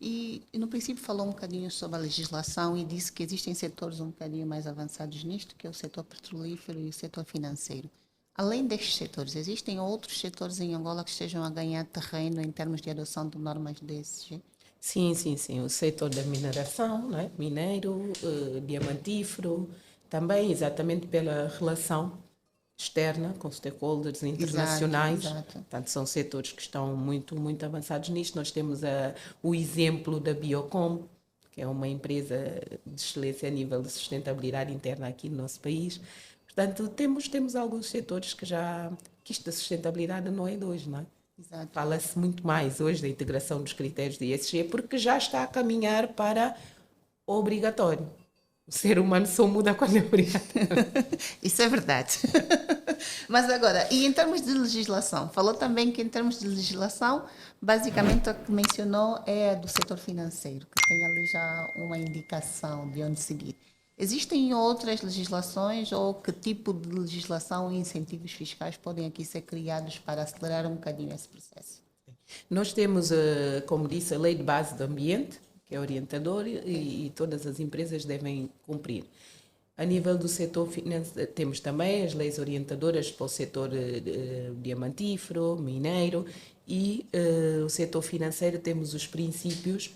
E no princípio falou um bocadinho sobre a legislação e disse que existem setores um bocadinho mais avançados nisto, que é o setor petrolífero e o setor financeiro. Além destes setores, existem outros setores em Angola que estejam a ganhar terreno em termos de adoção de normas desses? Sim. O setor da mineração, não é? Mineiro, diamantífero, também exatamente pela relação externa com stakeholders internacionais. Exato. Portanto, são setores que estão muito, muito avançados nisto. Nós temos o exemplo da Biocom, que é uma empresa de excelência a nível de sustentabilidade interna aqui no nosso país. Portanto, temos alguns setores que isto da sustentabilidade não é de hoje, não é? Exato. Fala-se muito mais hoje da integração dos critérios de ESG porque já está a caminhar para obrigatório. O ser humano só muda quando é obrigatório. Isso é verdade. Mas agora, e em termos de legislação? Falou também que em termos de legislação, basicamente o que mencionou é do setor financeiro, que tem ali já uma indicação de onde seguir. Existem outras legislações ou que tipo de legislação e incentivos fiscais podem aqui ser criados para acelerar um bocadinho esse processo? Nós temos, como disse, a Lei de Base do Ambiente, que é orientador e todas as empresas devem cumprir. A nível do setor financeiro, temos também as leis orientadoras para o setor diamantífero, mineiro e o setor financeiro temos os princípios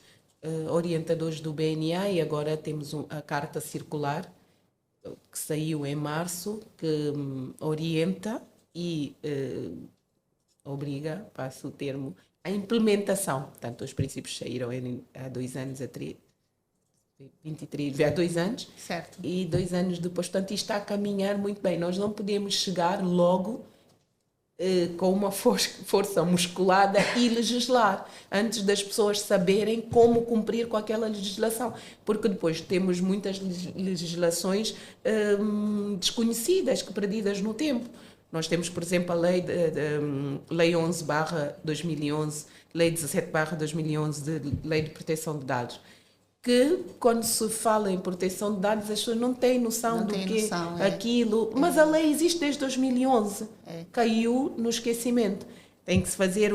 orientadores do BNA e agora temos a Carta Circular que saiu em março, que orienta e obriga, passo o termo, a implementação. Portanto, os princípios saíram há 2 anos, há 2 anos. Certo. E 2 anos depois. Portanto, isto está a caminhar muito bem. Nós não podemos chegar logo com uma força musculada e legislar antes das pessoas saberem como cumprir com aquela legislação, porque depois temos muitas legislações desconhecidas, perdidas no tempo. Nós temos, por exemplo, a Lei 11/2011, Lei 17/2011, de Lei de Proteção de Dados, que quando se fala em proteção de dados as pessoas não têm noção do que é aquilo, mas a lei existe desde 2011, caiu no esquecimento. Tem que se fazer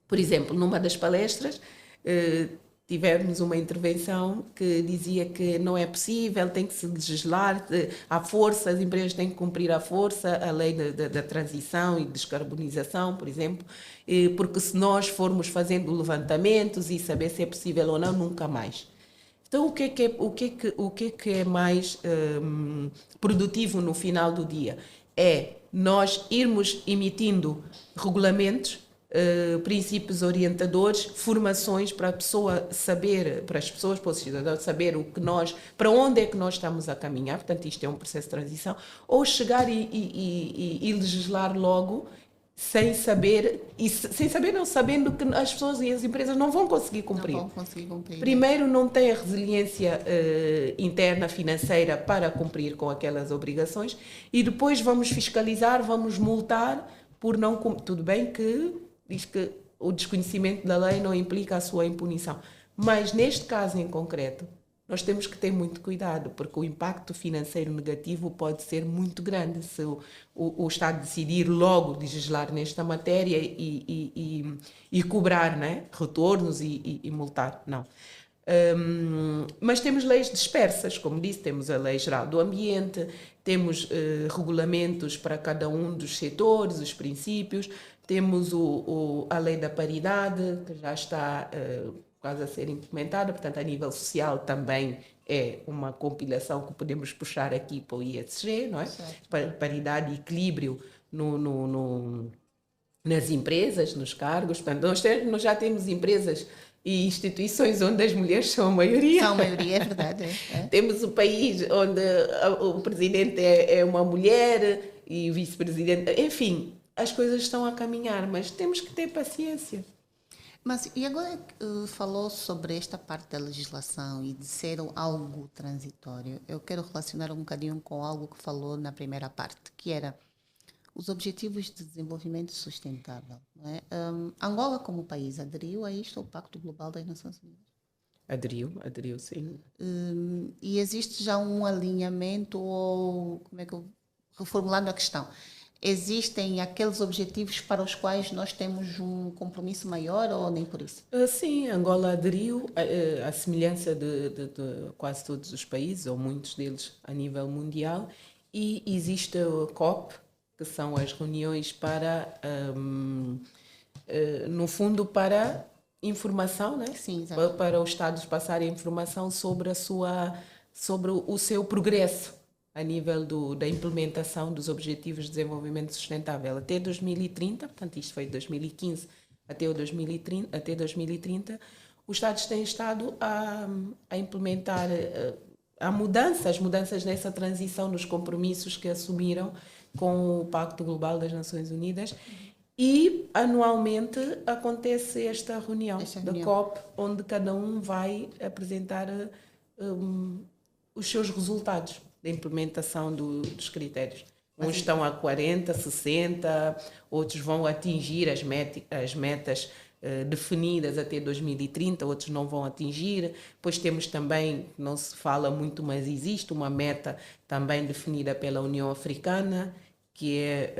por exemplo, numa das palestras tivemos uma intervenção que dizia que não é possível, tem que se legislar à força, as empresas têm que cumprir à força a lei da transição e descarbonização, por exemplo, porque se nós formos fazendo levantamentos e saber se é possível ou não, nunca mais. Então, o que é mais produtivo no final do dia? É nós irmos emitindo regulamentos, princípios orientadores, formações para a pessoa saber, para as pessoas, para o cidadão saber para onde é que nós estamos a caminhar. Portanto, isto é um processo de transição. Ou chegar e legislar logo sem saber, não, sabendo que as pessoas e as empresas não vão conseguir cumprir. Não vão conseguir cumprir. Primeiro, não tem a resiliência interna financeira para cumprir com aquelas obrigações, e depois vamos fiscalizar, vamos multar por não cumprir. Tudo bem que diz que o desconhecimento da lei não implica a sua impunição, mas neste caso em concreto nós temos que ter muito cuidado, porque o impacto financeiro negativo pode ser muito grande se o Estado decidir logo legislar nesta matéria e cobrar, né, retornos e multar. Não. Mas temos leis dispersas, como disse, temos a Lei Geral do Ambiente, temos regulamentos para cada um dos setores, os princípios, temos a Lei da Paridade, que já está quase a ser implementada, portanto, a nível social também é uma compilação que podemos puxar aqui para o ESG, não é? Paridade e equilíbrio nas empresas, nos cargos. Portanto, nós já temos empresas e instituições onde as mulheres são a maioria. São a maioria, é verdade. Temos o país onde o presidente é uma mulher e o vice-presidente. Enfim, as coisas estão a caminhar, mas temos que ter paciência. Mas, e agora falou sobre esta parte da legislação e de ser algo transitório. Eu quero relacionar um bocadinho com algo que falou na primeira parte, que era os Objetivos de Desenvolvimento Sustentável. Não é? Angola, como país, aderiu a isto, ao Pacto Global das Nações Unidas? Aderiu, sim. E existe já um alinhamento, ou como é que eu... Reformulando a questão, existem aqueles objetivos para os quais nós temos um compromisso maior ou nem por isso? Sim, Angola aderiu, à semelhança de quase todos os países, ou muitos deles a nível mundial, e existe a COP, que são as reuniões para, no fundo, para informação, né? Sim, para os Estados passarem informação sobre o seu progresso a nível da implementação dos Objetivos de Desenvolvimento Sustentável até 2030, portanto isto foi de 2015 até 2030, os Estados têm estado a implementar as mudanças nessa transição, nos compromissos que assumiram com o Pacto Global das Nações Unidas, e anualmente acontece esta reunião da COP, onde cada um vai apresentar os seus resultados da implementação dos critérios. Uns estão a 40, 60, outros vão atingir as metas definidas até 2030, outros não vão atingir. Depois temos também, não se fala muito, mas existe uma meta também definida pela União Africana, que é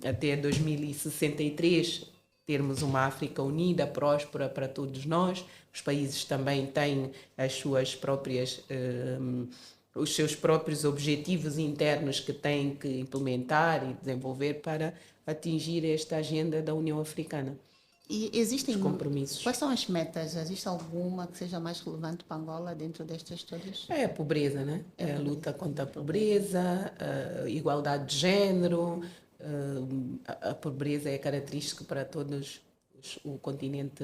até 2063 termos uma África unida, próspera para todos nós. Os países também têm os seus próprios objetivos internos que têm que implementar e desenvolver para atingir esta agenda da União Africana. E existem compromissos. Quais são as metas? Existe alguma que seja mais relevante para Angola dentro destas todas? É a pobreza, né? É a luta contra a pobreza, a igualdade de género. A pobreza é característica para todos o continente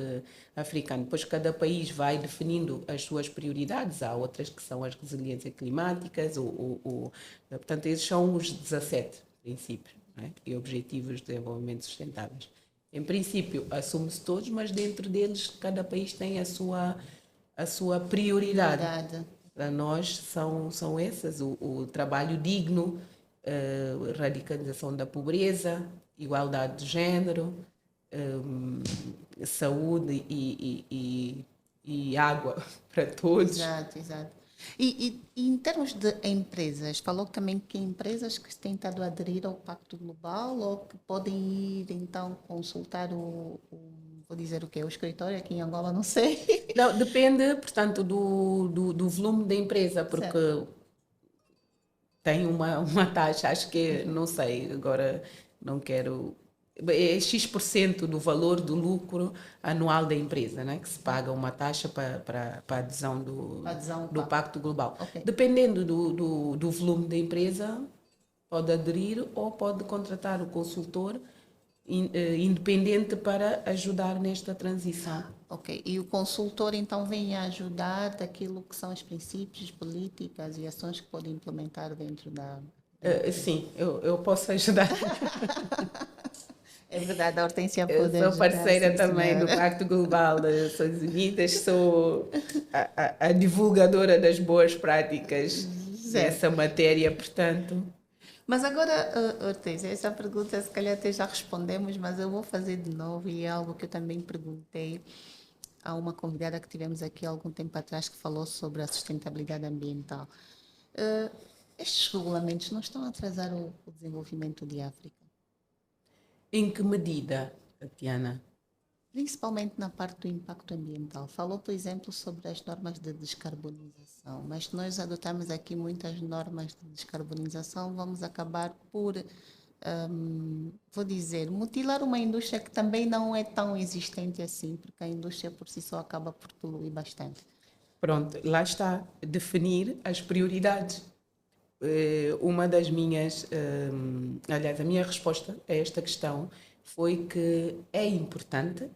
africano. Depois cada país vai definindo as suas prioridades, há outras que são as resiliências climáticas, portanto esses são os 17 princípios, né? E objetivos de desenvolvimento sustentáveis. Em princípio assume-se todos, mas dentro deles cada país tem a sua prioridade. Para nós são essas, o trabalho digno radicalização da pobreza, igualdade de género, saúde e água para todos. Exato, exato. E em termos de empresas, falou também que empresas que têm tentado aderir ao Pacto Global ou que podem ir, então, consultar vou dizer o quê? O escritório aqui em Angola, não sei. Não, depende, portanto, do volume da empresa, porque Certo. tem uma taxa, acho que, não sei, agora não quero. É X% do valor do lucro anual da empresa, né? Que se paga uma taxa para a adesão Adesão ao do Pacto. Pacto Global. Ok. Dependendo do volume da empresa, pode aderir ou pode contratar o consultor independente para ajudar nesta transição. Ok. E o consultor, então, vem a ajudar daquilo que são os princípios, políticas e ações que podem implementar dentro da empresa. Sim, eu posso ajudar. É verdade, a Hortência Eu pode sou ajudar, parceira sim, também do senhora. Pacto Global das Nações Unidas, sou a divulgadora das boas práticas Certo. nessa matéria, portanto. Mas agora, Hortência, essa pergunta se calhar até já respondemos, mas eu vou fazer de novo e é algo que eu também perguntei a uma convidada que tivemos aqui há algum tempo atrás que falou sobre a sustentabilidade ambiental. Eh, Estes regulamentos não estão a atrasar o desenvolvimento de África? Em que medida, Tatiana? Principalmente na parte do impacto ambiental. Falou, por exemplo, sobre as normas de descarbonização, mas se nós adotarmos aqui muitas normas de descarbonização, vamos acabar por, vou dizer, mutilar uma indústria que também não é tão existente assim, porque a indústria por si só acaba por poluir bastante. Pronto, lá está, definir as prioridades. Uma das minhas, aliás, a minha resposta a esta questão foi que é importante,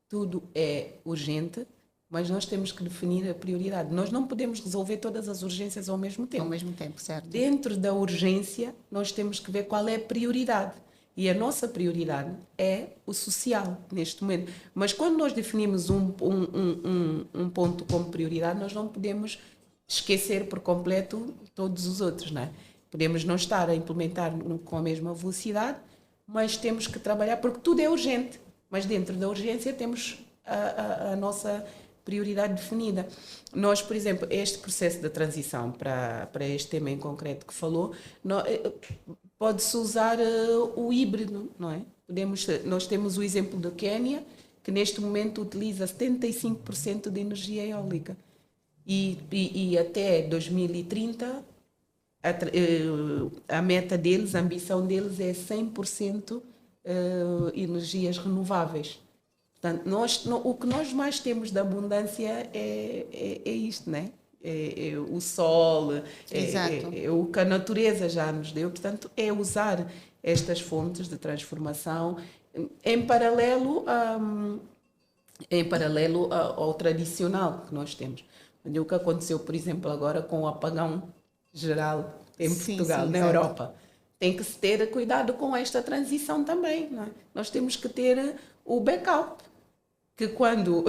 tudo é urgente, mas nós temos que definir a prioridade. Nós não podemos resolver todas as urgências ao mesmo Ao tempo. mesmo tempo, certo? Dentro da urgência, nós temos que ver qual é a prioridade. E a nossa prioridade é o social, neste momento. Mas quando nós definimos um ponto como prioridade, nós não podemos esquecer por completo todos os outros, não é? Podemos não estar a implementar com a mesma velocidade, mas temos que trabalhar, porque tudo é urgente. Mas dentro da urgência temos a nossa prioridade definida. Nós, por exemplo, este processo de transição para este tema em concreto que falou, pode-se usar o híbrido, não é? Nós temos o exemplo do Quênia, que neste momento utiliza 75% de energia eólica. E até 2030, a meta deles, a ambição deles é 100% energias renováveis. Portanto, o que nós mais temos de abundância é isto, né? É o sol, Exato. é o que a natureza já nos deu. Portanto, é usar estas fontes de transformação em paralelo, ao tradicional que nós temos. O que aconteceu, por exemplo, agora com o apagão geral em Sim, Portugal, sim, na exato. Europa. Tem que se ter cuidado com esta transição também. Não é? Nós temos que ter o backup, que quando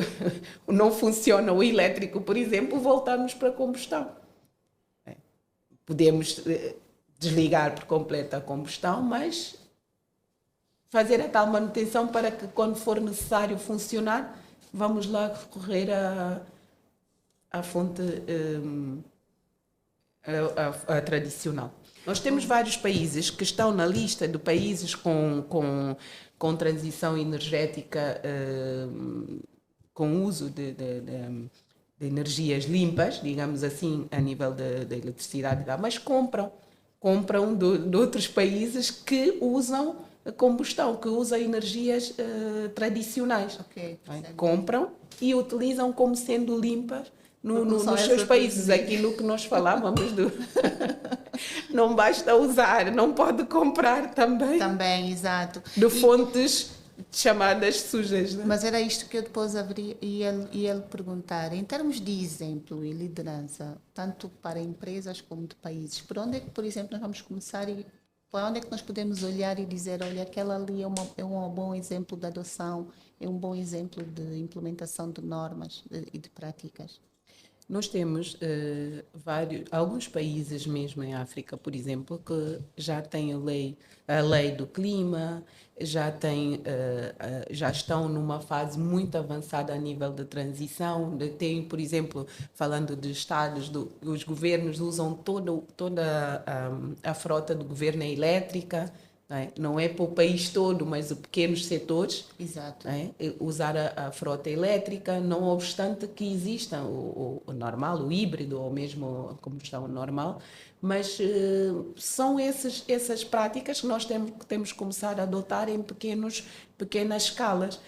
não funciona o elétrico, por exemplo, voltamos para a combustão. Podemos desligar por completo a combustão, mas fazer a tal manutenção para que quando for necessário funcionar, vamos lá recorrer à fonte a tradicional. Nós temos vários países que estão na lista de países com transição energética, com uso de energias limpas, digamos assim, a nível da eletricidade, mas compram de outros países que usam a combustão, que usam energias tradicionais. Ok, Compram e utilizam como sendo limpas nos seus essa países. Aqui no que nós falávamos não basta usar, não pode comprar também também, exato. de fontes chamadas sujas. Né? Mas era isto que eu depois ia lhe perguntar. Em termos de exemplo e liderança, tanto para empresas como de países, por onde é que, por exemplo, nós vamos começar e para onde é que nós podemos olhar e dizer, olha, aquela ali é um bom exemplo de adoção, é um bom exemplo de implementação de normas e de práticas? Nós temos alguns países mesmo em África, por exemplo, que já têm a lei do clima, já estão numa fase muito avançada a nível de transição. Tem, por exemplo, falando de estados, os governos usam toda a frota do governo é elétrica. Não é para o país todo, mas de pequenos setores. Exato. Usar a frota elétrica, não obstante que exista o normal, o híbrido, ou mesmo a combustão normal, mas são essas práticas que nós temos que começar a adotar em pequenas escalas.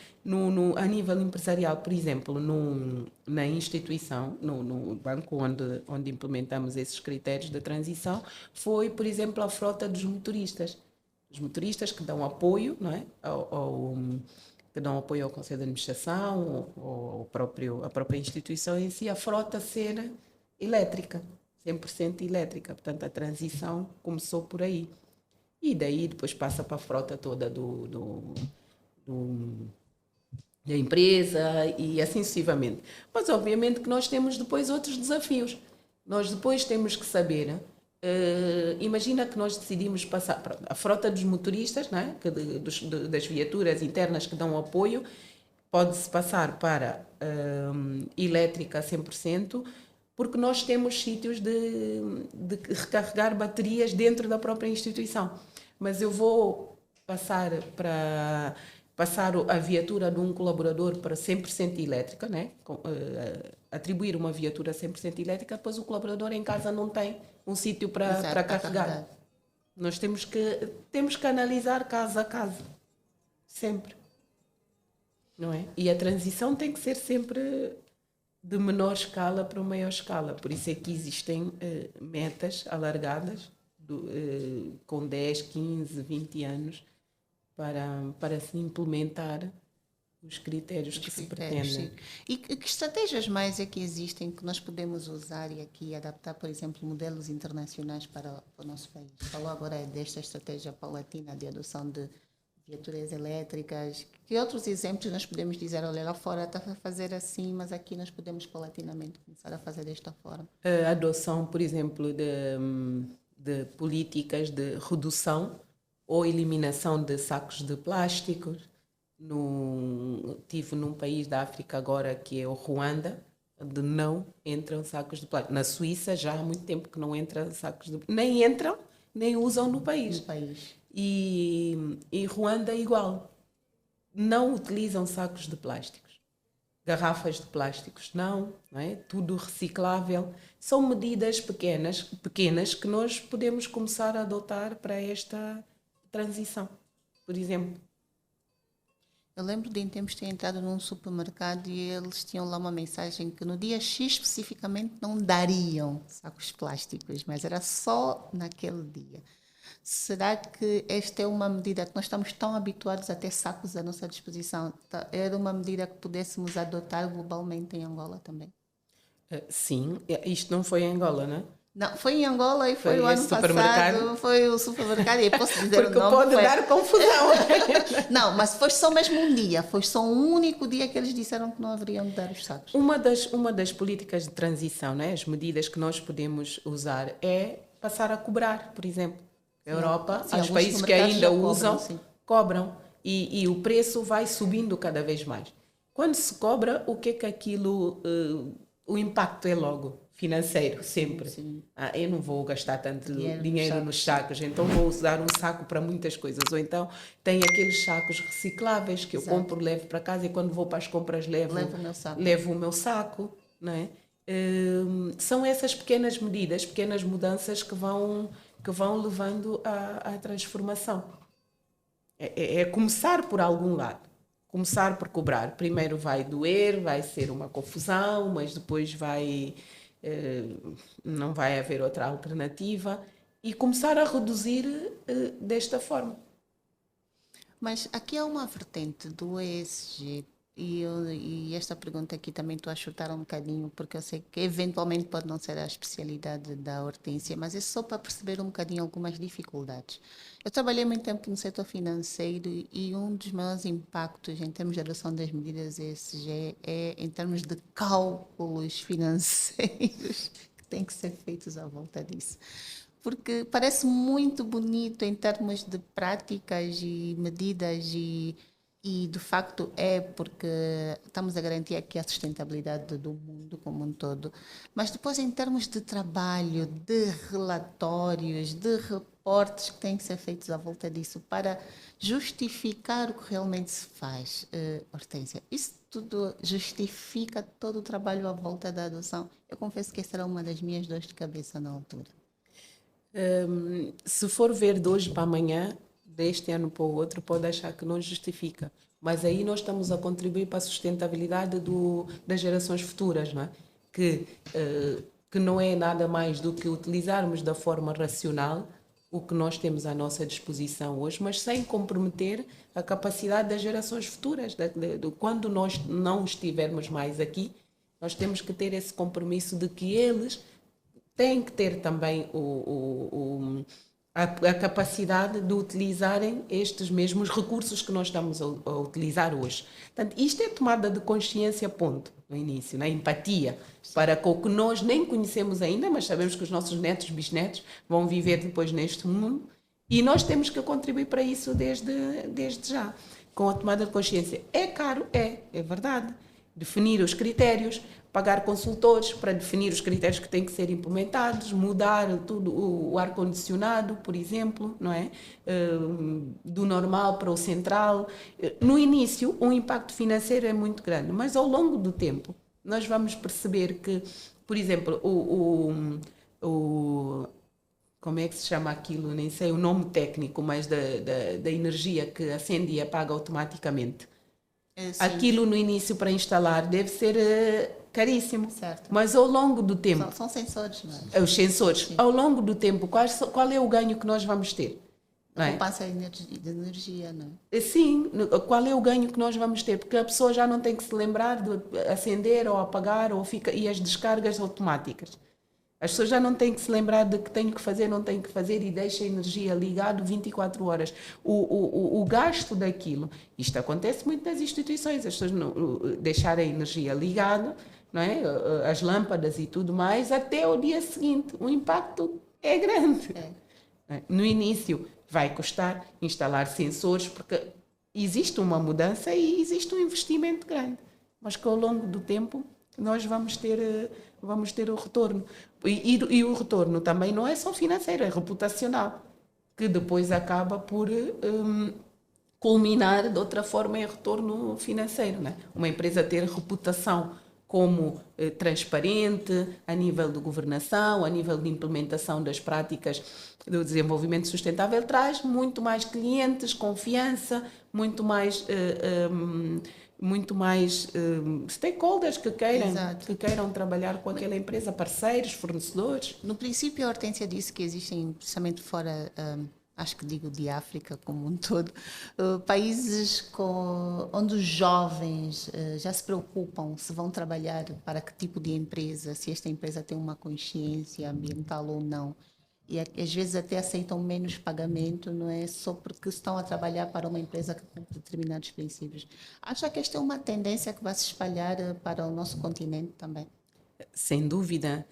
A nível empresarial, por exemplo, na instituição, no banco onde implementamos esses critérios de transição, foi, por exemplo, a frota dos motoristas. Os motoristas que dão apoio, não é? Que dão apoio ao Conselho de Administração ou a própria instituição em si, a frota ser elétrica, 100% elétrica. Portanto, a transição começou por aí. E daí depois passa para a frota toda da empresa e assim sucessivamente. Mas, obviamente, que nós temos depois outros desafios. Nós depois temos que saber... imagina que nós decidimos passar a frota dos motoristas, não é? Das viaturas internas que dão apoio, pode-se passar para elétrica a 100%, porque nós temos sítios de recarregar baterias dentro da própria instituição. Mas eu vou passar a viatura de um colaborador para 100% elétrica, né? Atribuir uma viatura 100% elétrica, depois o colaborador em casa não tem um sítio para carregar. Nós temos que analisar caso a caso, sempre. Não é? E a transição tem que ser sempre de menor escala para maior escala. Por isso é que existem metas alargadas com 10, 15, 20 anos para se implementar os critérios que se pretendem. Sim. E que estratégias mais é que existem que nós podemos usar e aqui adaptar, por exemplo, modelos internacionais para o nosso país? Falou agora desta estratégia paulatina de adoção de viaturas elétricas. Que outros exemplos nós podemos dizer, olha, lá fora está a fazer assim, mas aqui nós podemos paulatinamente começar a fazer desta forma? A adoção, por exemplo, de políticas de redução ou eliminação de sacos de plásticos. Tive num país da África agora, que é o Ruanda, onde não entram sacos de plástico. Na Suíça já há muito tempo que não entram sacos de plástico. Nem entram, nem usam no país. E Ruanda é igual. Não utilizam sacos de plásticos. Garrafas de plásticos não é? Tudo reciclável. São medidas pequenas que nós podemos começar a adotar para esta transição, por exemplo. Eu lembro de em tempos ter entrado num supermercado e eles tinham lá uma mensagem que no dia X especificamente não dariam sacos plásticos, mas era só naquele dia. Será que esta é uma medida que nós estamos tão habituados a ter sacos à nossa disposição? Era uma medida que pudéssemos adotar globalmente em Angola também? Sim, isto não foi em Angola, não é? Não, foi em Angola e foi o ano supermercado. Passado, foi o supermercado, e posso dizer porque o nome. Porque pode dar confusão. Não, mas foi só mesmo um dia, foi só um único dia que eles disseram que não haveriam de dar os sacos. Uma das políticas de transição, né, as medidas que nós podemos usar é passar a cobrar, por exemplo. A Europa, os países que ainda usam, cobram. E o preço vai subindo cada vez mais. Quando se cobra, o que é que aquilo... o impacto é logo financeiro, sempre. Sim. Eu não vou gastar tanto dinheiro nos sacos, então vou usar um saco para muitas coisas. Ou então tem aqueles sacos recicláveis que eu compro, levo para casa e quando vou para as compras levo o meu saco. Não é? São essas pequenas medidas, pequenas mudanças que vão levando à transformação. É começar por algum lado. Começar por cobrar. Primeiro vai doer, vai ser uma confusão, mas depois não vai haver outra alternativa. E começar a reduzir desta forma. Mas aqui há uma vertente do ESG E esta pergunta aqui também estou a chutar um bocadinho, porque eu sei que eventualmente pode não ser a especialidade da Hortência, mas é só para perceber um bocadinho algumas dificuldades. Eu trabalhei muito tempo no setor financeiro e um dos maiores impactos em termos de adoção das medidas ESG é em termos de cálculos financeiros que têm que ser feitos à volta disso. Porque parece muito bonito em termos de práticas e medidas e de facto é porque estamos a garantir aqui a sustentabilidade do mundo como um todo. Mas depois, em termos de trabalho, de relatórios, de reportes que têm que ser feitos à volta disso para justificar o que realmente se faz, Hortência, isso tudo justifica todo o trabalho à volta da adoção. Eu confesso que essa era uma das minhas dores de cabeça na altura. Se for ver de hoje para amanhã, deste ano para o outro, pode achar que não justifica. Mas aí nós estamos a contribuir para a sustentabilidade das gerações futuras, não é? Que não é nada mais do que utilizarmos da forma racional o que nós temos à nossa disposição hoje, mas sem comprometer a capacidade das gerações futuras. Quando nós não estivermos mais aqui, nós temos que ter esse compromisso de que eles têm que ter também a capacidade de utilizarem estes mesmos recursos que nós estamos a utilizar hoje. Portanto, isto é tomada de consciência, ponto, no início, na empatia, para com o que nós nem conhecemos ainda, mas sabemos que os nossos netos, bisnetos, vão viver depois neste mundo, e nós temos que contribuir para isso desde já, com a tomada de consciência. É caro? É verdade. Definir os critérios, pagar consultores para definir os critérios que têm que ser implementados, mudar tudo, o ar-condicionado, por exemplo, não é? Do normal para o central. No início, o impacto financeiro é muito grande, mas ao longo do tempo, nós vamos perceber que, por exemplo, como é que se chama aquilo? Nem sei o nome técnico, mas da energia que acende e apaga automaticamente. Aquilo no início para instalar deve ser caríssimo. Certo. Mas ao longo do tempo... São sensores, não é? Os sensores. Sim. Ao longo do tempo, qual é o ganho que nós vamos ter? A poupança de energia, não é? Sim. Qual é o ganho que nós vamos ter? Porque a pessoa já não tem que se lembrar de acender ou apagar e as descargas automáticas. As pessoas já não têm que se lembrar de que tenho que fazer, não tenho que fazer e deixa a energia ligada 24 horas. O gasto daquilo, isto acontece muito nas instituições, as pessoas deixarem a energia ligada, não é? As lâmpadas e tudo mais, até o dia seguinte. O impacto é grande. No início vai custar instalar sensores, porque existe uma mudança e existe um investimento grande, mas que ao longo do tempo nós vamos ter o retorno. E o retorno também não é só financeiro, é reputacional, que depois acaba por culminar de outra forma em retorno financeiro. Não é? Uma empresa ter reputação como transparente, a nível de governação, a nível de implementação das práticas do desenvolvimento sustentável, traz muito mais clientes, confiança, muito mais stakeholders que queiram trabalhar com aquela empresa, parceiros, fornecedores. No princípio, a Hortência disse que existem, precisamente fora, acho que digo de África como um todo, países onde os jovens já se preocupam se vão trabalhar para que tipo de empresa, se esta empresa tem uma consciência ambiental ou não. E às vezes até aceitam menos pagamento, não é só porque estão a trabalhar para uma empresa que tem determinados princípios. Acha que esta é uma tendência que vai se espalhar para o nosso continente também? Sem dúvida.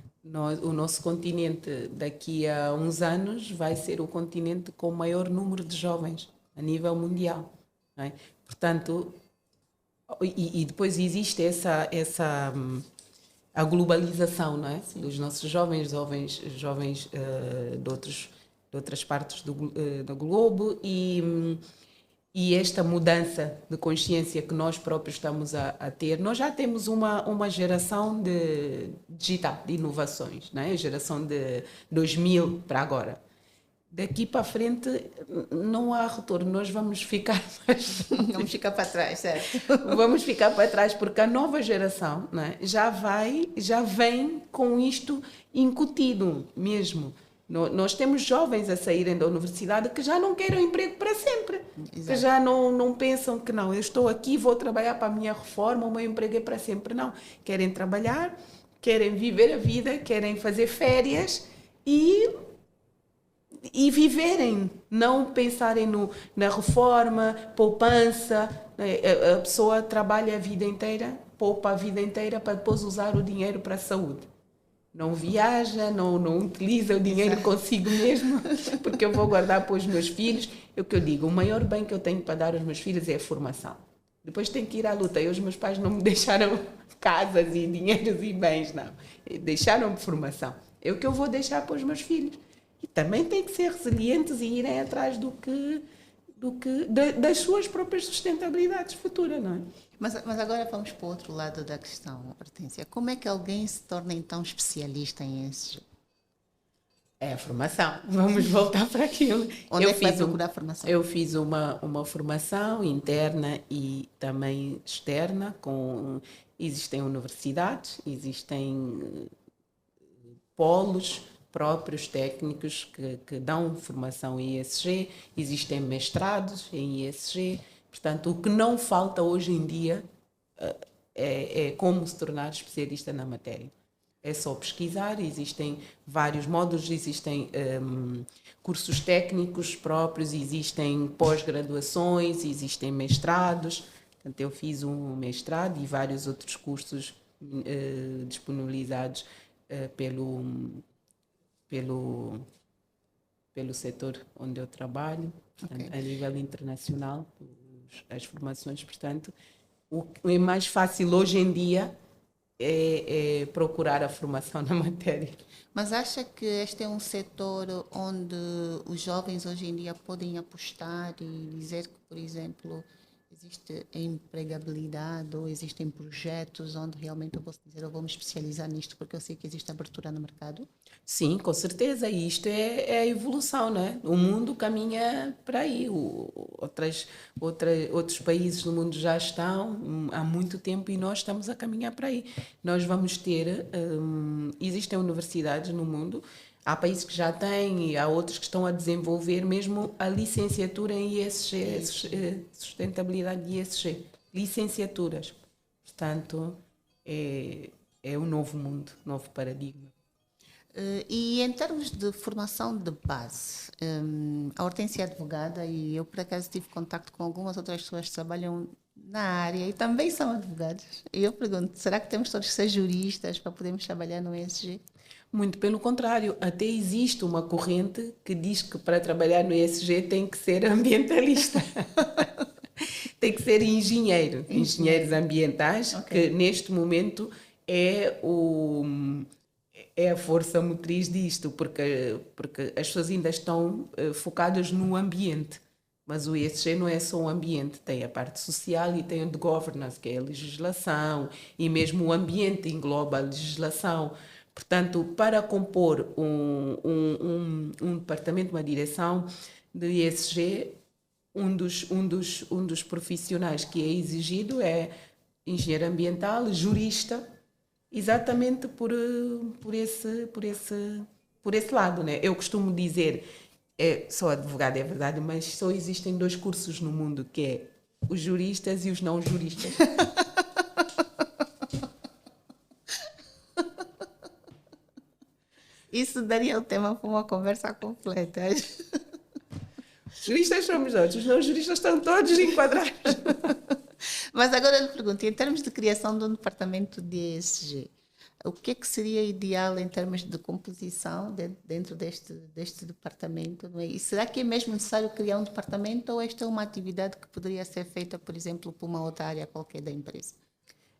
O nosso continente, daqui a uns anos, vai ser o continente com o maior número de jovens a nível mundial. Não é? Portanto, e depois existe a globalização, não é? Dos nossos jovens de outras partes do globo e esta mudança de consciência que nós próprios estamos a ter. Nós já temos uma geração de digital, de inovações, não é? A geração de 2000 para agora. Daqui para frente não há retorno, nós vamos ficar vamos ficar para trás, certo? Vamos ficar para trás porque a nova geração, não é? já vem com isto incutido mesmo. Nós temos jovens a saírem da universidade que já não querem um emprego para sempre. Exato. Que já não pensam que não, eu estou aqui, vou trabalhar para a minha reforma, o meu emprego é para sempre. Não. Querem trabalhar, querem viver a vida, querem fazer férias e viverem, não pensarem na reforma, poupança. A pessoa trabalha a vida inteira, poupa a vida inteira para depois usar o dinheiro para a saúde. Não viaja, não utiliza o dinheiro consigo mesmo, porque eu vou guardar para os meus filhos. É o que eu digo, o maior bem que eu tenho para dar aos meus filhos é a formação. Depois tenho que ir à luta. E os meus pais não me deixaram casas e dinheiros e bens, não. Deixaram-me formação. É o que eu vou deixar para os meus filhos. E também têm que ser resilientes e irem atrás das suas próprias sustentabilidades futuras, não é? Mas agora vamos para o outro lado da questão, Hortência. Como é que alguém se torna então especialista em ESG? É a formação. Vamos voltar para aquilo. Onde é que vai procurar formação? Eu fiz uma formação interna e também externa. Existem universidades, existem polos próprios técnicos que dão formação em ESG, existem mestrados em ESG. Portanto, o que não falta hoje em dia é como se tornar especialista na matéria. É só pesquisar, existem vários módulos, existem cursos técnicos próprios, existem pós-graduações, existem mestrados. Portanto, eu fiz um mestrado e vários outros cursos disponibilizados pelo setor onde eu trabalho, portanto, a nível internacional, as formações. Portanto, o é mais fácil hoje em dia é procurar a formação na matéria. Mas acha que este é um setor onde os jovens hoje em dia podem apostar e dizer que, por exemplo, existe empregabilidade ou existem projetos onde realmente eu posso dizer eu vou me especializar nisto porque eu sei que existe abertura no mercado? Sim, com certeza. E isto é a evolução, não é? O mundo caminha para aí. Outros países no mundo já estão há muito tempo e nós estamos a caminhar para aí. Nós vamos ter... existem universidades no mundo, há países que já têm e há outros que estão a desenvolver mesmo a licenciatura em ESG, sustentabilidade de ESG. Licenciaturas. Portanto, é um novo mundo, novo paradigma. E em termos de formação de base, a Hortência é advogada e eu, por acaso, tive contacto com algumas outras pessoas que trabalham na área e também são advogados. E eu pergunto, será que temos todos que ser juristas para podermos trabalhar no ESG? Muito pelo contrário, até existe uma corrente que diz que para trabalhar no ESG tem que ser ambientalista. Tem que ser engenheiros ambientais, que neste momento é a força motriz disto, porque as pessoas ainda estão focadas no ambiente. Mas o ESG não é só o ambiente, tem a parte social e tem o de governance, que é a legislação, e mesmo o ambiente engloba a legislação. Portanto, para compor um departamento, uma direção de ESG, um dos profissionais que é exigido é engenheiro ambiental, jurista, exatamente por esse lado, né? Eu costumo dizer, sou advogada, é verdade, mas só existem 2 cursos no mundo, que é os juristas e os não juristas. Isso daria o tema para uma conversa completa. Juristas somos nós, os não juristas estão todos enquadrados. Mas agora eu lhe pergunto, em termos de criação de um departamento de ESG, o que é que seria ideal em termos de composição dentro deste departamento? Não é? E será que é mesmo necessário criar um departamento ou esta é uma atividade que poderia ser feita, por exemplo, por uma outra área qualquer da empresa?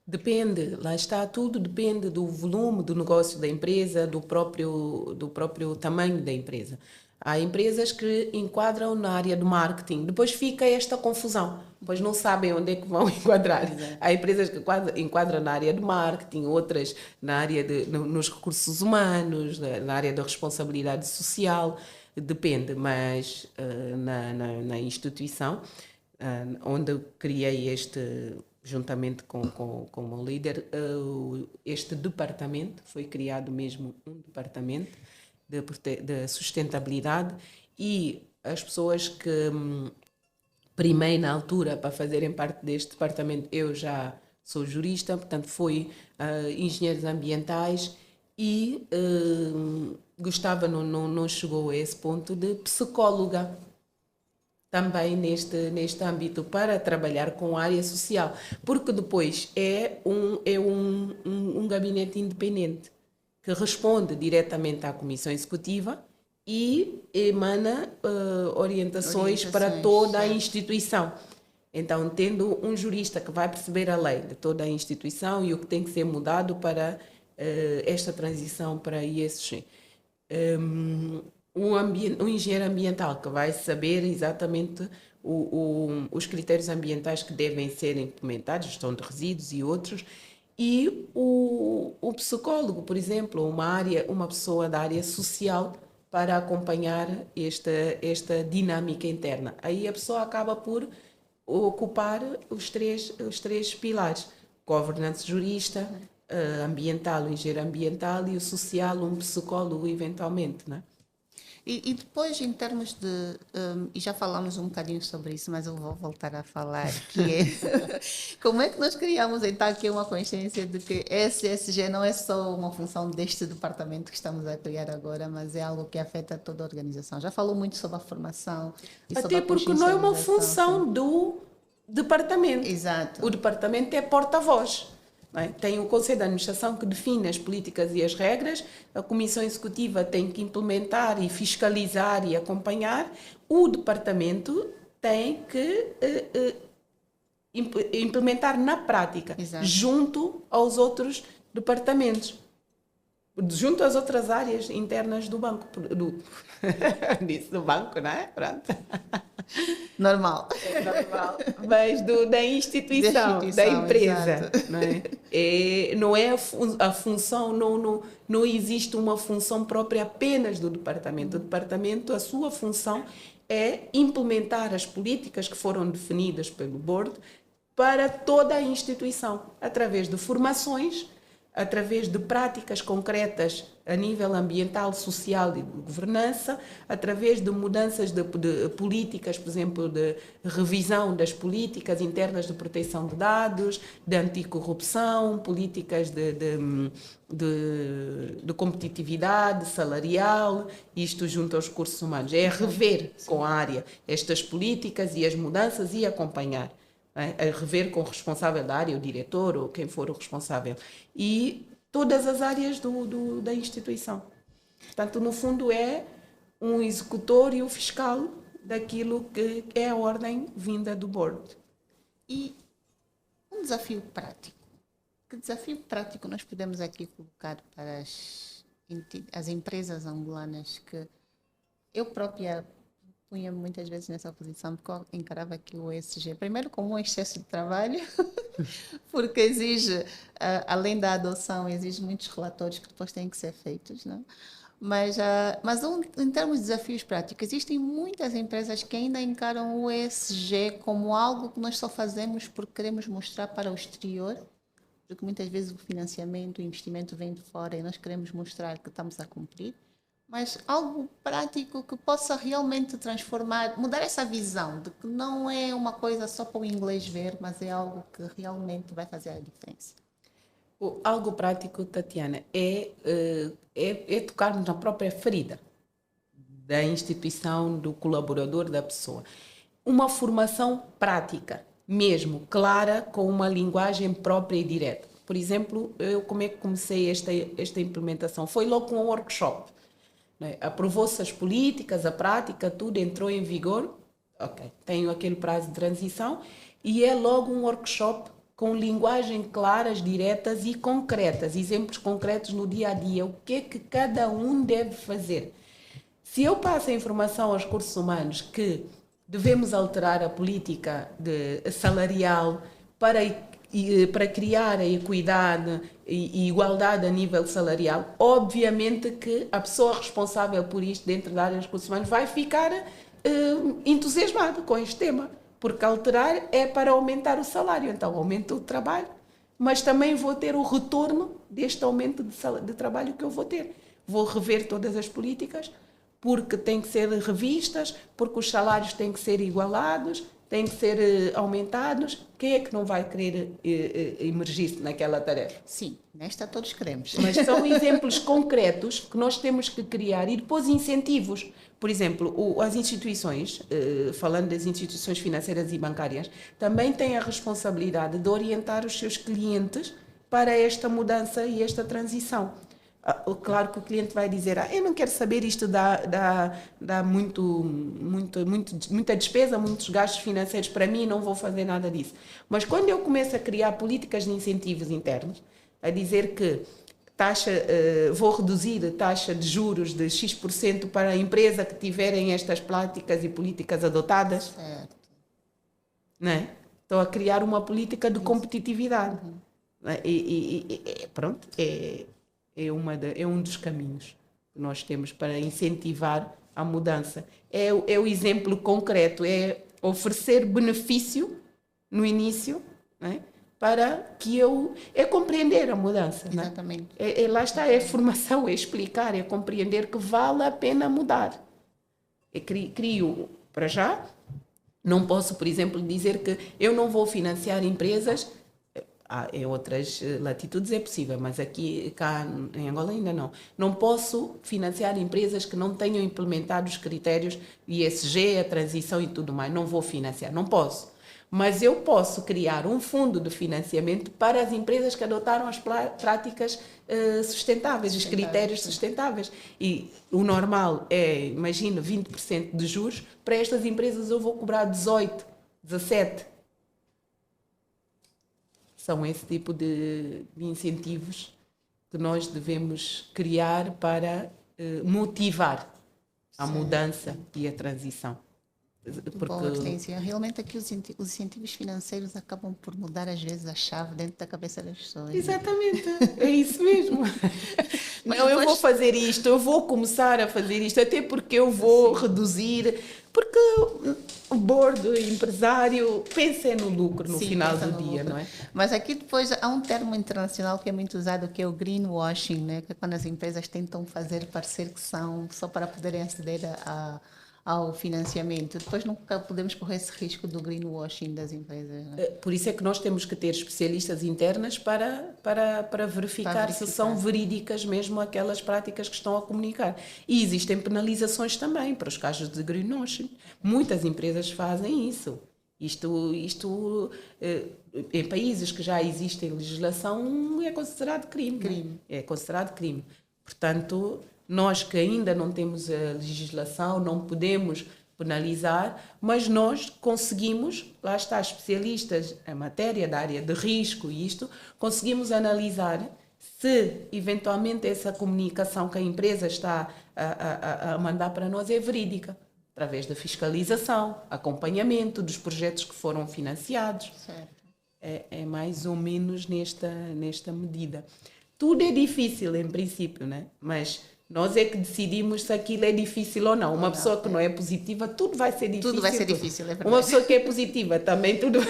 Depende, lá está, tudo depende do volume do negócio da empresa, do próprio tamanho da empresa. Há empresas que enquadram na área de marketing, depois fica esta confusão, depois não sabem onde é que vão enquadrar. Exato. Há empresas que enquadram na área de marketing, outras na área nos recursos humanos, na área da responsabilidade social, depende, mas na instituição onde eu criei juntamente com o meu líder, este departamento, foi criado mesmo um departamento, de sustentabilidade, e as pessoas que primei na altura para fazerem parte deste departamento, eu já sou jurista, portanto fui engenheiros ambientais e gostava, não chegou a esse ponto, de psicóloga também neste âmbito para trabalhar com a área social, porque depois é um gabinete independente que responde diretamente à Comissão Executiva e emana orientações para toda a instituição. Então, tendo um jurista que vai perceber a lei de toda a instituição e o que tem que ser mudado para esta transição para ESG. Um engenheiro ambiental que vai saber exatamente os critérios ambientais que devem ser implementados, gestão de resíduos e outros, e o psicólogo, por exemplo, uma pessoa da área social para acompanhar esta dinâmica interna. Aí a pessoa acaba por ocupar os três pilares: governance, jurista, ambiental, o engenheiro ambiental, e o social, um psicólogo eventualmente, não é? E depois, em termos de... e já falamos um bocadinho sobre isso, mas eu vou voltar a falar, que é como é que nós criamos, então, aqui uma consciência de que esse ESG não é só uma função deste departamento que estamos a criar agora, mas é algo que afeta toda a organização. Já falou muito sobre a formação e sobre a Até porque não é uma função sim, do departamento. Exato. O departamento é porta-voz. Tem o Conselho de Administração que define as políticas e as regras, a Comissão Executiva tem que implementar e fiscalizar e acompanhar, o Departamento tem que implementar na prática, Exato. junto aos outros departamentos, junto às outras áreas internas do banco. Disse do banco, não é? Pronto. Normal. É normal. Mas da instituição, da empresa. Não é a função, não existe uma função própria apenas do departamento. O departamento, a sua função é implementar as políticas que foram definidas pelo board para toda a instituição, através de formações, através de práticas concretas a nível ambiental, social e de governança, através de mudanças de políticas, por exemplo, de revisão das políticas internas de proteção de dados, de anticorrupção, políticas de competitividade salarial, isto junto aos recursos humanos. É rever com a área estas políticas e as mudanças e acompanhar. A rever com o responsável da área, o diretor ou quem for o responsável. E todas as áreas da instituição. Portanto, no fundo, é um executor e o fiscal daquilo que é a ordem vinda do board. E um desafio prático. Que desafio prático nós podemos aqui colocar para as empresas angolanas que eu própria punha muitas vezes nessa posição, porque eu encarava aqui o ESG, primeiro como um excesso de trabalho, porque exige, além da adoção, exige muitos relatórios que depois têm que ser feitos, não? Mas em termos de desafios práticos, existem muitas empresas que ainda encaram o ESG como algo que nós só fazemos porque queremos mostrar para o exterior, porque muitas vezes o financiamento, o investimento vem de fora e nós queremos mostrar que estamos a cumprir. Mas algo prático que possa realmente transformar, mudar essa visão de que não é uma coisa só para o inglês ver, mas é algo que realmente vai fazer a diferença. Algo prático, Tatiana, é tocarmos na própria ferida da instituição, do colaborador, da pessoa. Uma formação prática, mesmo, clara, com uma linguagem própria e direta. Por exemplo, como é que comecei esta implementação? Foi logo com um workshop. Aprovou-se as políticas, a prática, tudo entrou em vigor. Ok, tenho aquele prazo de transição e é logo um workshop com linguagem claras, diretas e concretas, exemplos concretos no dia a dia, o que é que cada um deve fazer. Se eu passo a informação aos recursos humanos que devemos alterar a política salarial para criar a equidade e igualdade a nível salarial, obviamente que a pessoa responsável por isto dentro da área dos recursos humanos vai ficar entusiasmada com este tema, porque alterar é para aumentar o salário, então aumento o trabalho, mas também vou ter o retorno deste aumento de trabalho que eu vou ter. vou rever todas as políticas, porque têm que ser revistas, porque os salários têm que ser igualados, têm que ser aumentados. Quem é que não vai querer emergir naquela tarefa? Sim, nesta todos queremos. Mas são exemplos concretos que nós temos que criar e depois incentivos. Por exemplo, as instituições, falando das instituições financeiras e bancárias, também têm a responsabilidade de orientar os seus clientes para esta mudança e esta transição. Claro que o cliente vai dizer, eu não quero saber, isto dá muita despesa, muitos gastos financeiros para mim, não vou fazer nada disso. Mas quando eu começo a criar políticas de incentivos internos, a dizer que vou reduzir a taxa de juros de X% para a empresa que tiverem estas práticas e políticas adotadas, Certo. né? Estou a criar uma política de competitividade. Pronto, é um dos caminhos que nós temos para incentivar a mudança. É o exemplo concreto, é oferecer benefício no início, né? Para que é compreender a mudança. Exatamente. Né? Lá está, é formação, é explicar, é compreender que vale a pena mudar. Crio, para já, não posso, por exemplo, dizer que eu não vou financiar empresas. Em outras latitudes é possível, mas cá em Angola ainda não. Não posso financiar empresas que não tenham implementado os critérios ESG, a transição e tudo mais. Não vou financiar, não posso. Mas eu posso criar um fundo de financiamento para as empresas que adotaram as práticas sustentáveis, os critérios sustentáveis. E o normal é, imagina, 20% de juros. Para estas empresas eu vou cobrar 18%, 17%. São esse tipo de incentivos que nós devemos criar para motivar a mudança e a transição. Porque... Bom, Hortência, realmente aqui os incentivos financeiros acabam por mudar às vezes a chave dentro da cabeça das pessoas. Exatamente, é isso mesmo. Não, eu vou fazer isto, eu vou começar a fazer isto, até porque eu vou reduzir, porque o board, o empresário, pensa no lucro no final do dia, não é? Mas aqui depois há um termo internacional que é muito usado, que é o greenwashing, né? Que é quando as empresas tentam fazer parecer que são só para poderem aceder ao financiamento. Depois nunca podemos correr esse risco do greenwashing das empresas. Né? Por isso é que nós temos que ter especialistas internas para verificar se são verídicas mesmo aquelas práticas que estão a comunicar. E existem penalizações também para os casos de greenwashing. Muitas empresas fazem isso. Isto em países que já existem legislação, é considerado crime. Né? É considerado crime. Portanto, nós que ainda não temos a legislação, não podemos penalizar, mas nós conseguimos, lá está, especialistas em matéria da área de risco e isto, conseguimos analisar se eventualmente essa comunicação que a empresa está a mandar para nós é verídica, através da fiscalização, acompanhamento dos projetos que foram financiados. Certo. É mais ou menos nesta medida. Tudo é difícil em princípio, né? Mas nós é que decidimos se aquilo é difícil ou não. Uma pessoa que não é positiva, tudo vai ser difícil. Tudo vai ser difícil, é verdade. Uma pessoa que é positiva, também tudo...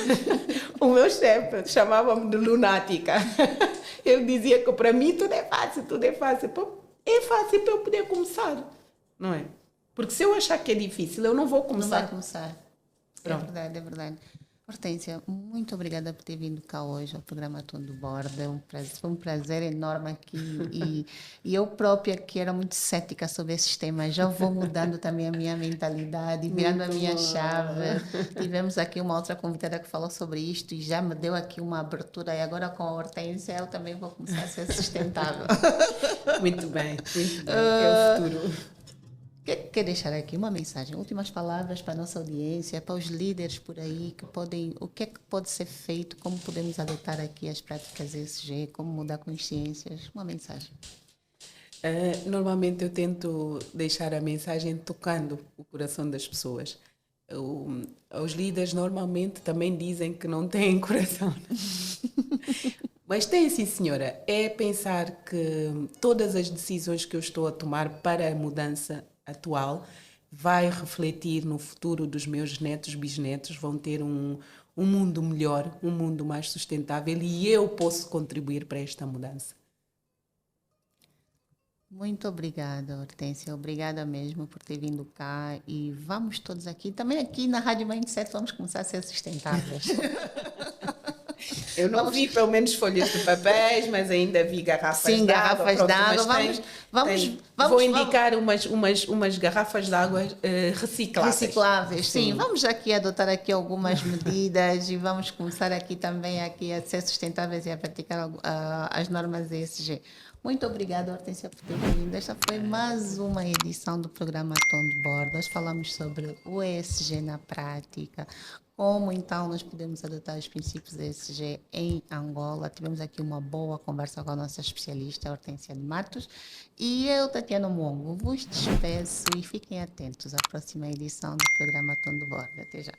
O meu chefe chamava-me de lunática. Ele dizia que para mim tudo é fácil, tudo é fácil. É fácil para eu poder começar, não é? Porque se eu achar que é difícil, eu não vou começar. Não vai começar. Pronto. É verdade, é verdade. Hortência, muito obrigada por ter vindo cá hoje ao programa Tom do Borda. Foi um prazer enorme aqui. E eu própria, que era muito cética sobre esses temas, já vou mudando também a minha mentalidade, virando a minha chave. Tivemos aqui uma outra convidada que falou sobre isto e já me deu aqui uma abertura. E agora com a Hortência eu também vou começar a ser sustentável. Muito bem, é o futuro. Quer deixar aqui uma mensagem, últimas palavras para a nossa audiência, para os líderes por aí, o que é que pode ser feito, como podemos adotar aqui as práticas ESG, como mudar consciências, uma mensagem. Normalmente eu tento deixar a mensagem tocando o coração das pessoas. Os líderes normalmente também dizem que não têm coração. Mas tem, sim, senhora. É pensar que todas as decisões que eu estou a tomar para a mudança atual vai refletir no futuro dos meus netos, bisnetos, vão ter um mundo melhor, um mundo mais sustentável e eu posso contribuir para esta mudança. Muito obrigada, Hortência. Obrigada mesmo por ter vindo cá. E vamos todos aqui. Também aqui na Rádio Mindset vamos começar a ser sustentáveis. Eu não vi, pelo menos, folhas de papéis, mas ainda vi garrafas Sim, d'água. garrafas Pronto, d'água. mas vou indicar umas garrafas de água recicláveis. Recicláveis, sim. Vamos aqui adotar aqui algumas medidas e vamos começar aqui também aqui a ser sustentáveis e a praticar as normas ESG. Muito obrigada, Hortência, por ter vindo. Esta foi mais uma edição do programa Tom de Bordo. Nós falamos sobre o ESG na prática, como então nós podemos adotar os princípios ESG em Angola. Tivemos aqui uma boa conversa com a nossa especialista, Hortência de Matos. E eu, Tatiana Mwongo, vos despeço e fiquem atentos à próxima edição do programa Tom de Bordo. Até já.